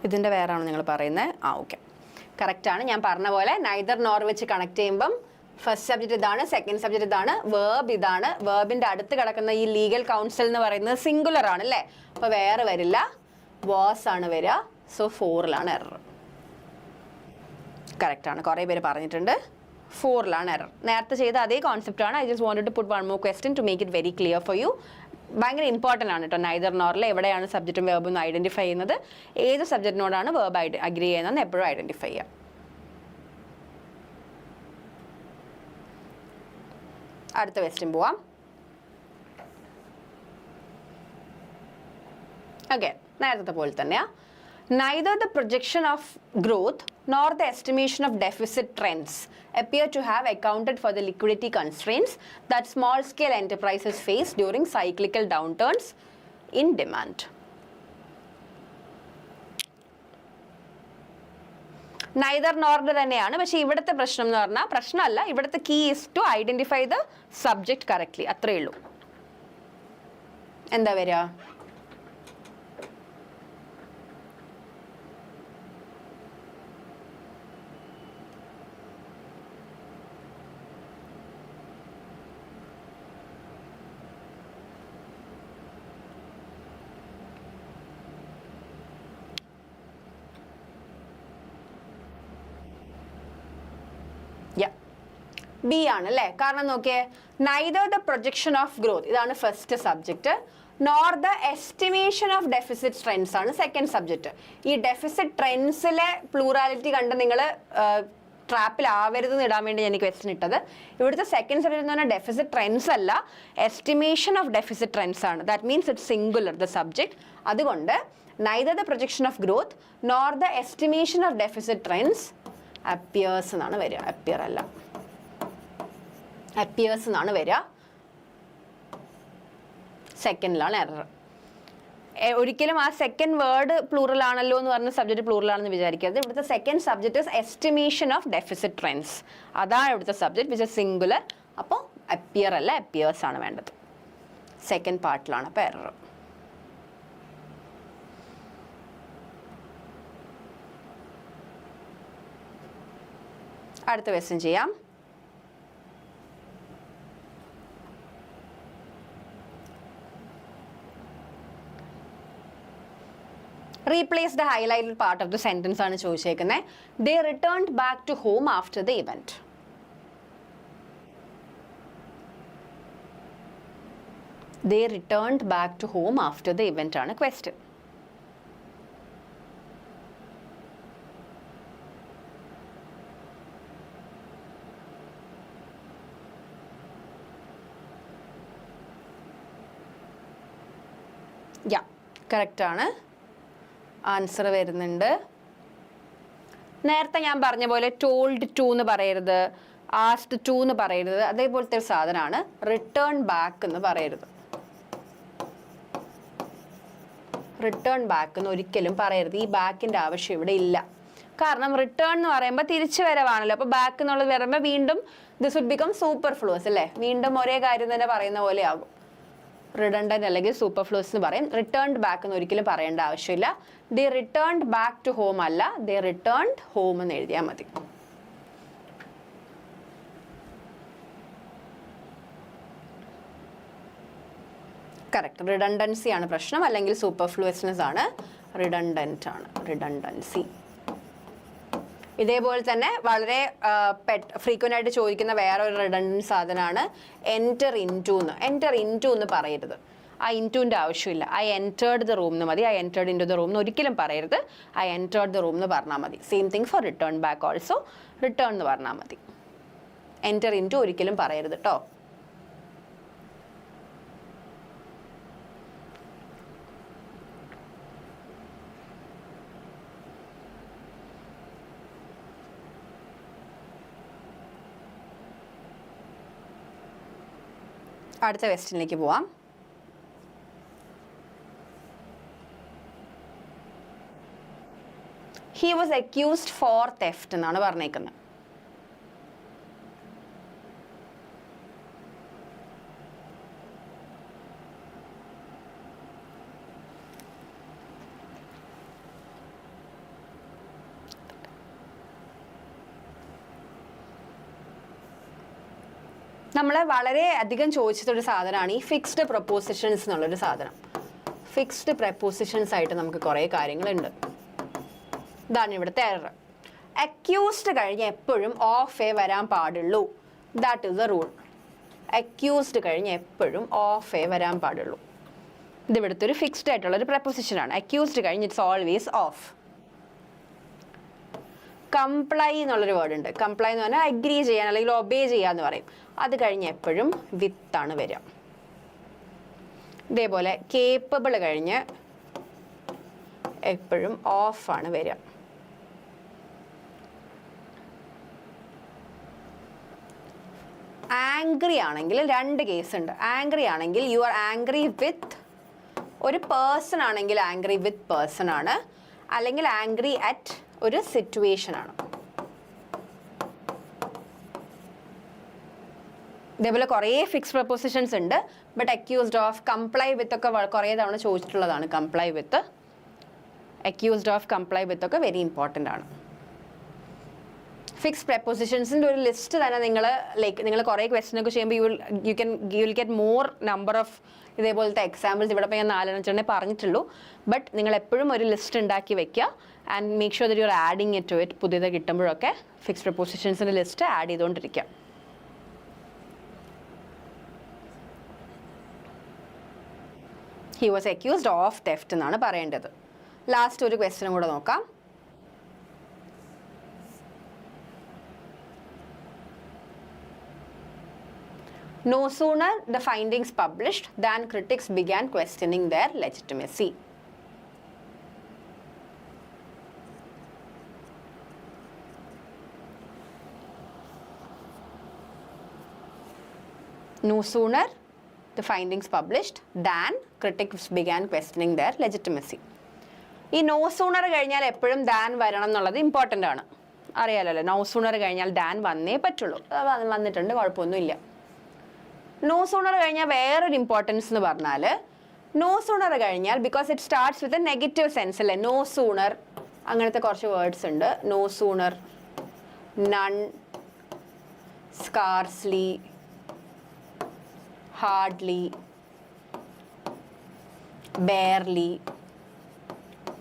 ഇതിൻ്റെ വേറാണോ നിങ്ങൾ പറയുന്നത്? Okay, correct ആണ്. ഞാൻ പറഞ്ഞ പോലെ neither nor വെച്ച് connect ചെയ്യുമ്പം first subject ഇതാണ്, സെക്കൻഡ് സബ്ജക്റ്റ് ഇതാണ്, വേർബ് ഇതാണ്. വേർബിന്റെ അടുത്ത് കിടക്കുന്ന ഈ ലീഗൽ കൗൺസിൽ എന്ന് പറയുന്നത് സിംഗുലർ ആണ് അല്ലേ? അപ്പോൾ വേറെ വരില്ല, വാസ് ആണ് വരിക. സോ 4ലാണ് എറർ. കറക്റ്റ് ആണ്, കുറേ പേര് പറഞ്ഞിട്ടുണ്ട് 4ലാണ് എറർ. നേരത്തെ ചെയ്ത അതേ കോൺസെപ്റ്റ് ആണ്. I just wanted to put one more question to make it very clear for you. ഭയങ്കര ഇമ്പോർട്ടൻ്റ് ആണ് കേട്ടോ. നൈദർ നോറിൽ എവിടെയാണ് സബ്ജക്റ്റും വേർബും ഐഡന്റിഫൈ ചെയ്യുന്നത്, ഏത് സബ്ജക്റ്റിനോടാണ് വേർബ് അഗ്രി ചെയ്യുന്നതെന്ന് എപ്പോഴും ഐഡന്റിഫൈ ചെയ്യാം. അടുത്ത ക്വസ്റ്റ്യൻ പോവാം. ഓക്കെ, നേരത്തെ പോലെ തന്നെയാ. Neither the projection of growth nor the estimation of deficit trends appear to have accounted for the liquidity constraints that small-scale enterprises face during cyclical downturns in demand. Neither nor തന്നെയാണ്. പക്ഷേ ഇവിടുത്തെ പ്രശ്നം എന്ന് പറഞ്ഞാൽ പ്രശ്നമല്ല, ഇവിടുത്തെ key is to identify the subject correctly. അത്രയേ ഉള്ളൂ. എന്താ വരിക? ബി ആണ് അല്ലേ? കാരണം നോക്കിയേ, neither the projection of growth ഇതാണ് first subject, nor the estimation of deficit trends ആണ് സെക്കൻഡ് സബ്ജക്റ്റ്. ഈ ഡെഫിസിറ്റ് ട്രെൻഡ്സിലെ പ്ലൂറാലിറ്റി കണ്ട് നിങ്ങൾ ട്രാപ്പിലാവരുതെന്ന് ഇടാൻ വേണ്ടി ഞാൻ ക്വസ്റ്റ്യൻ ഇട്ടത്. ഇവിടുത്തെ സെക്കൻഡ് സബ്ജക്റ്റ് എന്ന് പറഞ്ഞാൽ ഡെഫിസിറ്റ് ട്രെൻഡ്സ് അല്ല, എസ്റ്റിമേഷൻ ഓഫ് ഡെഫിസിറ്റ് ട്രെൻഡ്സ് ആണ്. That means it's singular the subject. അതുകൊണ്ട് neither the projection of growth nor the estimation of deficit trends appears എന്നാണ് വരിക. അപ്പിയർ അല്ല, അപ്പിയേഴ്സ് എന്നാണ് വരിക. സെക്കൻഡിലാണ് എറർ. ഒരിക്കലും ആ സെക്കൻഡ് വേർഡ് പ്ലൂറൽ ആണല്ലോ എന്ന് പറഞ്ഞ സബ്ജക്റ്റ് പ്ലൂറൽ ആണെന്ന് വിചാരിക്കരുത്. ഇവിടുത്തെ second subject is estimation of deficit trends. അതാണ് ഇവിടുത്തെ സബ്ജക്റ്റ് വിച്ച് ഇസ് സിംഗുലർ. അപ്പോൾ അപ്പിയർ അല്ല, അപ്പിയേഴ്സ് ആണ് വേണ്ടത്. സെക്കൻഡ് പാർട്ടിലാണ് അപ്പോൾ എറർ. അടുത്ത ക്വസ്റ്റ്യൻ ചെയ്യാം. Replace the highlighted part of the sentence ആണ് ചോദിച്ചേക്കുന്നത്. They returned back to home after the event. They returned back to home after the event ആണ് question. Yeah, correct ആണ്. Answer വരുന്നുണ്ട്. നേരത്തെ ഞാൻ പറഞ്ഞ പോലെ ടോൾഡ് ടു എന്ന് പറയരുത്, ആസ്ഡ് ടു എന്ന് പറയരുത്, അതേപോലത്തെ ഒരു സാധനമാണ് റിട്ടേൺ ബാക്ക് എന്ന് പറയരുത്. റിട്ടേൺ ബാക്ക് എന്ന് ഒരിക്കലും പറയരുത്. ഈ ബാക്കിൻ്റെ ആവശ്യം ഇവിടെ ഇല്ല. കാരണം റിട്ടേൺ എന്ന് പറയുമ്പോൾ തിരിച്ചു വരവാണല്ലോ. അപ്പോൾ ബാക്ക് എന്നുള്ളത് വരുമ്പോൾ വീണ്ടും ദിസ് വുഡ് ബിക്കം സൂപ്പർഫ്ലൂസ് അല്ലേ, വീണ്ടും ഒരേ കാര്യം തന്നെ പറയുന്ന പോലെ ആകും. റിഡണ്ടന്റ് അല്ലെങ്കിൽ സൂപ്പർഫ്ലൂസ് എന്ന് പറയും. റിട്ടേൺഡ് ബാക്ക് എന്ന് ഒരിക്കലും പറയേണ്ട ആവശ്യമില്ല. The returned back to home അല്ല, ദി റിട്ടേൺഡ് ഹോം എന്ന് എഴുതിയാൽ മതി. കറക്റ്റ്. റിഡണ്ടൻസി ആണ് പ്രശ്നം, അല്ലെങ്കിൽ സൂപ്പർഫ്ലൂസ്നെസ് ആണ്. റിഡണ്ടന്റ് ആണ്, റിഡണ്ടൻസി. ഇതേപോലെ തന്നെ വളരെ ഫ്രീക്വൻ്റ് ആയിട്ട് ചോദിക്കുന്ന വേറെ ഒരു റിഡണ്ടന്റ് സാധനമാണ് എൻറ്റർ ഇൻ ടു എന്ന്. എൻറ്റർ ഇൻ ടു എന്ന് പറയരുത്. ആ ഇൻറ്റുവിൻ്റെ ആവശ്യമില്ല. ഐ എൻറ്റേർഡ് ദ റൂം എന്ന് മതി. I entered in to the room എന്ന് ഒരിക്കലും പറയരുത്. ഐ എൻറ്റേർഡ് ദ റൂം എന്ന് പറഞ്ഞാൽ മതി. Same thing for return back also. Return എന്ന് പറഞ്ഞാൽ മതി. എൻറ്റർ ഇൻ ടു ഒരിക്കലും പറയരുത് കേട്ടോ. അടുത്ത ക്വസ്റ്റ്യനിലേക്ക് പോവാം. He was accused for theft എന്നാണ് പറഞ്ഞേക്കുന്നത്. നമ്മൾ വളരെ അധികം ചോദിച്ചിട്ടൊരു സാധനമാണ് ഈ ഫിക്സ്ഡ് പ്രപ്പോസിഷൻസ് എന്നുള്ളൊരു സാധനം. ഫിക്സ്ഡ് പ്രപ്പോസിഷൻസ് ആയിട്ട് നമുക്ക് കുറേ കാര്യങ്ങളുണ്ട്. ഇതാണ് ഇവിടുത്തെ എറർ. അക്യൂസ്ഡ് കഴിഞ്ഞ് എപ്പോഴും ഓഫ് എ വരാൻ പാടുള്ളൂ. That is the rule. Accused കഴിഞ്ഞ് എപ്പോഴും ഓഫ് എ വരാൻ പാടുള്ളൂ. ഇത് ഇവിടുത്തെ ഒരു ഫിക്സ്ഡ് ആയിട്ടുള്ളൊരു പ്രപ്പോസിഷനാണ്. അക്യൂസ്ഡ് കഴിഞ്ഞ് ഇറ്റ്സ് ഓൾവേസ് ഓഫ്. കംപ്ലൈ എന്നുള്ളൊരു വേർഡ് ഉണ്ട്. കംപ്ലൈ എന്ന് പറഞ്ഞാൽ അഗ്രി ചെയ്യാൻ അല്ലെങ്കിൽ ഒബേ ചെയ്യാന്ന് പറയും. അത് കഴിഞ്ഞ് എപ്പോഴും വിത്താണ് വരിക. ഇതേപോലെ കേപ്പബിൾ കഴിഞ്ഞ് എപ്പോഴും ഓഫാണ് വരിക. ആംഗ്രി ആണെങ്കിൽ രണ്ട് കേസ് ഉണ്ട്. ആംഗ്രി ആണെങ്കിൽ യു ആർ ആംഗ്രി വിത്ത് ഒരു പേഴ്സൺ ആണെങ്കിൽ ആംഗ്രി വിത്ത് പേഴ്സൺ ആണ്, അല്ലെങ്കിൽ ആംഗ്രി അറ്റ് ഒരു സിറ്റുവേഷൻ ആണ്. ഇതേപോലെ കുറേ ഫിക്സ് പ്രപ്പോസിഷൻസ് ഉണ്ട്. But accused of, comply with ഒക്കെ കുറേ തവണ ചോദിച്ചിട്ടുള്ളതാണ്. Comply with, accused of, comply with ഒക്കെ വെരി ഇമ്പോർട്ടൻ്റ് ആണ്. ഫിക്സ് പ്രപ്പോസിഷൻസിൻ്റെ ഒരു ലിസ്റ്റ് തന്നെ നിങ്ങൾ കുറേ ക്വസ്റ്റ്യൻ ഒക്കെ ചെയ്യുമ്പോൾ you will get more number of ഇതേപോലത്തെ എക്സാമ്പിൾസ്. ഇവിടെ ഇപ്പോൾ ഞാൻ 4 പറഞ്ഞിട്ടുള്ളൂ. ബട്ട് നിങ്ങൾ എപ്പോഴും ഒരു ലിസ്റ്റ് ഉണ്ടാക്കി വെക്കുക and make sure that you are adding it to it. പുതിയത് കിട്ടുമ്പോഴൊക്കെ ഫിക്സ് പ്രപ്പോസിഷൻസിൻ്റെ ലിസ്റ്റ് ആഡ് ചെയ്തുകൊണ്ടിരിക്കുക. He was accused of theft എന്നാണ് പറയേണ്ടത്. ലാസ്റ്റ് ഒരു ക്വസ്റ്റ്യനും കൂടെ നോക്കാം. No sooner the findings published than critics began questioning their legitimacy. No sooner the findings published than critics began questioning their legitimacy. ഈ no sooner കഴിഞ്ഞാൽ എപ്പോഴും ദാൻ വരണം എന്നുള്ളത് ഇമ്പോർട്ടൻ്റ് ആണ്. അറിയാലോ, നോ സൂണർ കഴിഞ്ഞാൽ ദാൻ വന്നേ പറ്റുള്ളൂ. വന്നിട്ടുണ്ട്, കുഴപ്പമൊന്നുമില്ല. നോ സൂണർ കഴിഞ്ഞാൽ വേറൊരു ഇമ്പോർട്ടൻസ് എന്ന് പറഞ്ഞാൽ, നോ സൂണർ കഴിഞ്ഞാൽ because it starts with a negative sense അല്ലേ. നോ സൂണർ അങ്ങനത്തെ കുറച്ച് വേർഡ്സ് ഉണ്ട്. No sooner, none, scarcely, hardly, barely,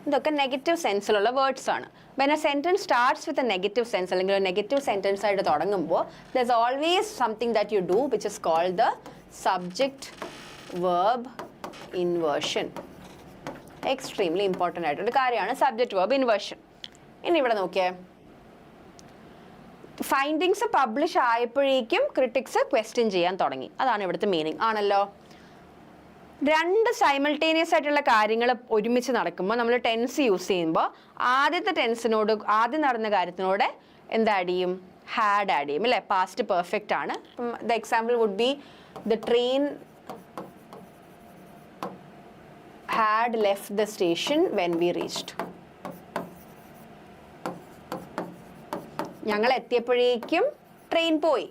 ഇതൊക്കെ നെഗറ്റീവ് സെൻസിലുള്ള വേർഡ്സ് ആണ്. When a sentence starts with a negative sense അല്ലെങ്കിൽ ഒരു നെഗറ്റീവ് സെൻറ്റൻസ് ആയിട്ട് തുടങ്ങുമ്പോൾ there's always something that you do which is called the subject verb inversion. Extremely important ആയിട്ടൊരു കാര്യമാണ് subject verb inversion. ഇനി ഇവിടെ നോക്കിയേ, ഫൈൻഡിങ്സ് പബ്ലിഷ് ആയപ്പോഴേക്കും ക്രിട്ടിക്സ് ക്വസ്റ്റ്യൻ ചെയ്യാൻ തുടങ്ങി. അതാണ് ഇവിടുത്തെ മീനിങ് ആണല്ലോ. രണ്ട് സൈമൾട്ടേനിയസ് ആയിട്ടുള്ള കാര്യങ്ങൾ ഒരുമിച്ച് നടക്കുമ്പോൾ നമ്മൾ ടെൻസ് യൂസ് ചെയ്യുമ്പോൾ ആദ്യത്തെ ടെൻസിനോട് ആദ്യം നടന്ന കാര്യത്തിനോട് എന്ത് ആഡ് ചെയ്യും? ഹാഡ് ആഡ് ചെയ്യും അല്ലേ? പാസ്റ്റ് പെർഫെക്റ്റ് ആണ്. The example would be the train had left the station when we reached. ഞങ്ങൾ എത്തിയപ്പോഴേക്കും ട്രെയിൻ പോയി.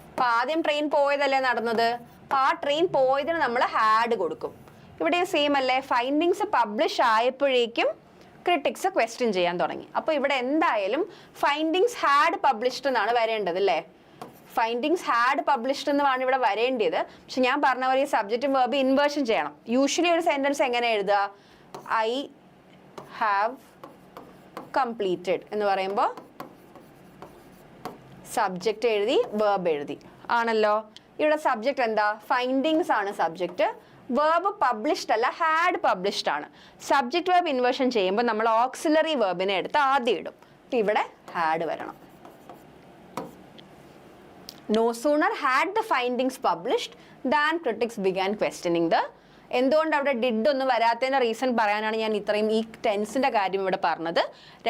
അപ്പം ആദ്യം ട്രെയിൻ പോയതല്ലേ നടന്നത്? അപ്പം ആ ട്രെയിൻ പോയതിന് നമ്മൾ ഹാഡ് കൊടുക്കും. ഇവിടെ സെയിം അല്ലേ? ഫൈൻഡിങ്സ് പബ്ലിഷ് ആയപ്പോഴേക്കും ക്രിട്ടിക്സ് ക്വസ്റ്റ്യൻ ചെയ്യാൻ തുടങ്ങി. അപ്പോൾ ഇവിടെ എന്തായാലും ഫൈൻഡിങ്സ് ഹാഡ് പബ്ലിഷ്ഡ് എന്നാണ് വരേണ്ടത് അല്ലേ? ഫൈൻഡിങ്സ് ഹാഡ് പബ്ലിഷ്ഡ് എന്നാണ് ഇവിടെ വരേണ്ടത്. പക്ഷെ ഞാൻ പറഞ്ഞ പോലെ ഈ സബ്ജക്റ്റ് വെർബ് ഇൻവേർഷൻ ചെയ്യണം. യൂഷ്വലി ഒരു സെൻറ്റൻസ് എങ്ങനെ എഴുതുക? ഐ ഹാവ് കംപ്ലീറ്റഡ് എന്ന് പറയുമ്പോൾ സബ്ജക്റ്റ് എഴുതി വെർബ് എഴുതി ആണല്ലോ. ഇവിടെ സബ്ജക്റ്റ് എന്താ? ഫൈൻഡിങ്സ് ആണ് സബ്ജക്റ്റ്. വെർബ് പബ്ലിഷ്ഡ് അല്ല, ഹാഡ് പബ്ലിഷ്ഡ് ആണ്. സബ്ജക്റ്റ് വെർബ് ഇൻവേർഷൻ ചെയ്യുമ്പോൾ നമ്മൾ ഓക്സിലറി വെർബിനെ എടുത്ത് ആദ്യം ഇടും. ഇവിടെ ഹാഡ് വരണം. No sooner had the findings published than critics began questioning the. എന്തുകൊണ്ട് അവിടെ ഡിഡ് ഒന്നും വരാത്തതിൻ്റെ റീസൺ പറയാനാണ് ഞാൻ ഇത്രയും ഈ ടെൻസിൻ്റെ കാര്യം ഇവിടെ പറഞ്ഞത്.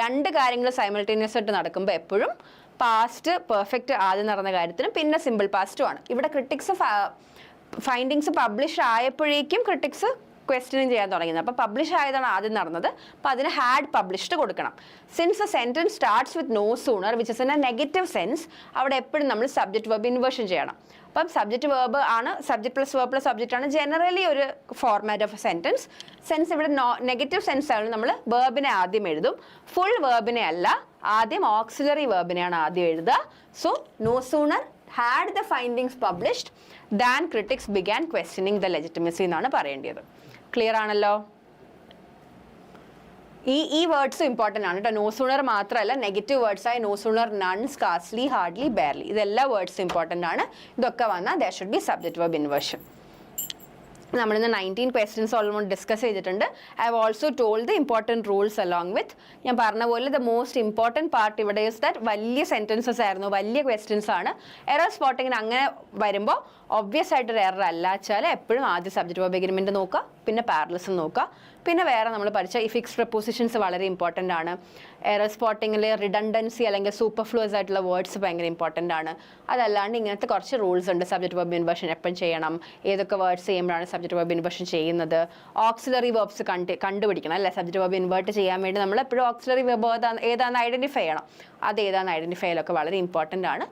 രണ്ട് കാര്യങ്ങൾ സൈമൾട്ടേനിയസ് ആയിട്ട് നടക്കുമ്പോൾ എപ്പോഴും പാസ്റ്റ് പെർഫെക്റ്റ് ആദ്യം നടന്ന കാര്യത്തിനും പിന്നെ സിമ്പിൾ പാസ്റ്റുമാണ്. ഇവിടെ ക്രിട്ടിക്സ് ഫൈൻഡിങ്സ് പബ്ലിഷ് ആയപ്പോഴേക്കും ക്രിട്ടിക്സ് ക്വസ്റ്റ്യൻ ചെയ്യാൻ തുടങ്ങിയത്. അപ്പോൾ പബ്ലിഷ് ആയതാണ് ആദ്യം നടന്നത്. അപ്പോൾ അതിന് ഹാഡ് പബ്ലിഷ്ഡ് കൊടുക്കണം. Since a sentence starts with no sooner which is in a negative sense, അവിടെ എപ്പോഴും നമ്മൾ സബ്ജക്റ്റ് വെർബ് ഇൻവേർഷൻ ചെയ്യണം. അപ്പം സബ്ജക്റ്റ് വെർബ് ആണ്, subject plus verb plus subject ആണ് ജനറലി ഒരു ഫോർമാറ്റ് ഓഫ് സെൻറ്റൻസ്. സെൻസ് ഇവിടെ നെഗറ്റീവ് സെൻസ് ആണ്, നമ്മൾ വെർബിനെ ആദ്യം എഴുതും. ഫുൾ വെർബിനെ അല്ല, ആദ്യം ഓക്സിലറി വെർബിനെയാണ് ആദ്യം എഴുതുക. So no sooner had the findings published than critics began questioning the legitimacy എന്നാണ് പറയേണ്ടത്. ക്ലിയർ ആണല്ലോ? ഈ വേർഡ്സും ഇമ്പോർട്ടൻ്റ് ആണ് കേട്ടോ. നോ സൂണർ മാത്രമല്ല, നെഗറ്റീവ് വേർഡ്സ് ആയ no sooner, none, scarcely, hardly, barely, ഇതെല്ലാ വേർഡ്സും ഇമ്പോർട്ടൻ്റ് ആണ്. ഇതൊക്കെ വന്നാൽ there should be subject verb inversion. നമ്മളിന്ന് 19 ക്വസ്റ്റ്യൻസ് ഓൾമോസ്റ്റ് ഡിസ്കസ് ചെയ്തിട്ടുണ്ട്. I have also told the important rules along with. ഞാൻ പറഞ്ഞ പോലെ ദ മോസ്റ്റ് ഇമ്പോർട്ടൻറ്റ് പാർട്ട് ഇവിടെ ഇസ് ദാറ്റ് വലിയ സെൻറ്റൻസസ് ആയിരുന്നു, വലിയ ക്വസ്റ്റ്യൻസ് ആണ്. എറർ സ്പോട്ടിങ്ങിന് അങ്ങനെ വരുമ്പോൾ ഒബ്വിയസ് ആയിട്ടൊരു എറർ അല്ല വെച്ചാൽ എപ്പോഴും ആദ്യം സബ്ജക്റ്റ് വെർബ് എഗ്രിമെൻറ്റ് നോക്കുക, പിന്നെ പാരലൽസും നോക്കുക. പിന്നെ വേറെ നമ്മൾ പഠിച്ച ഈ ഫിക്സ്ഡ് പ്രപ്പോസിഷൻസ് വളരെ ഇമ്പോർട്ടൻ്റ് ആണ്. എറർ സ്പോട്ടിങ്ങിൽ റിഡൻഡൻസി അല്ലെങ്കിൽ സൂപ്പർഫ്ലൂസ് ആയിട്ടുള്ള വേർഡ്സ് ഭയങ്കര ഇമ്പോർട്ടൻ്റ് ആണ്. അതല്ലാണ്ട് ഇങ്ങനത്തെ കുറച്ച് റൂൾസ് ഉണ്ട്. സബ്ജക്റ്റ് വെർബ് ഇൻവേർഷൻ എപ്പം ചെയ്യണം, ഏതൊക്കെ വേർഡ്സ് ചെയ്യുമ്പോഴാണ് സബ്ജക്റ്റ് വെർബ് ഇൻവേർഷൻ ചെയ്യുന്നത്, ഓക്സിലറി വെർബ്സ് കണ്ടുപിടിക്കണം അല്ലേ. സബ്ജക്റ്റ് വെർബ് ഇൻവേർട്ട് ചെയ്യാൻ വേണ്ടി നമ്മൾ എപ്പോഴും ഓക്സിലറി വെർബ് ഏതാണെന്ന് ഐഡൻറ്റിഫൈ ചെയ്യണം. അത് ഏതാണെന്ന് ഐഡൻറ്റിഫൈ ചെയ്യലൊക്കെ വളരെ ഇമ്പോർട്ടൻ്റ് ആണ്.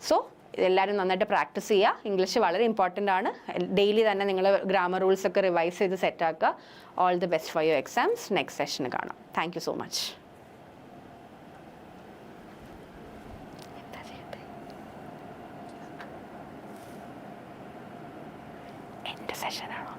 സോ ഇതെല്ലാവരും നന്നായിട്ട് പ്രാക്ടീസ് ചെയ്യുക. ഇംഗ്ലീഷ് വളരെ ഇമ്പോർട്ടൻ്റ് ആണ്. ഡെയിലി തന്നെ നിങ്ങൾ ഗ്രാമർ റൂൾസ് ഒക്കെ റിവൈസ് ചെയ്ത് സെറ്റാക്കുക. All the best for your exams. Next സെഷന് കാണാം. Thank you so much. എൻ്റെ സെഷനാണോ?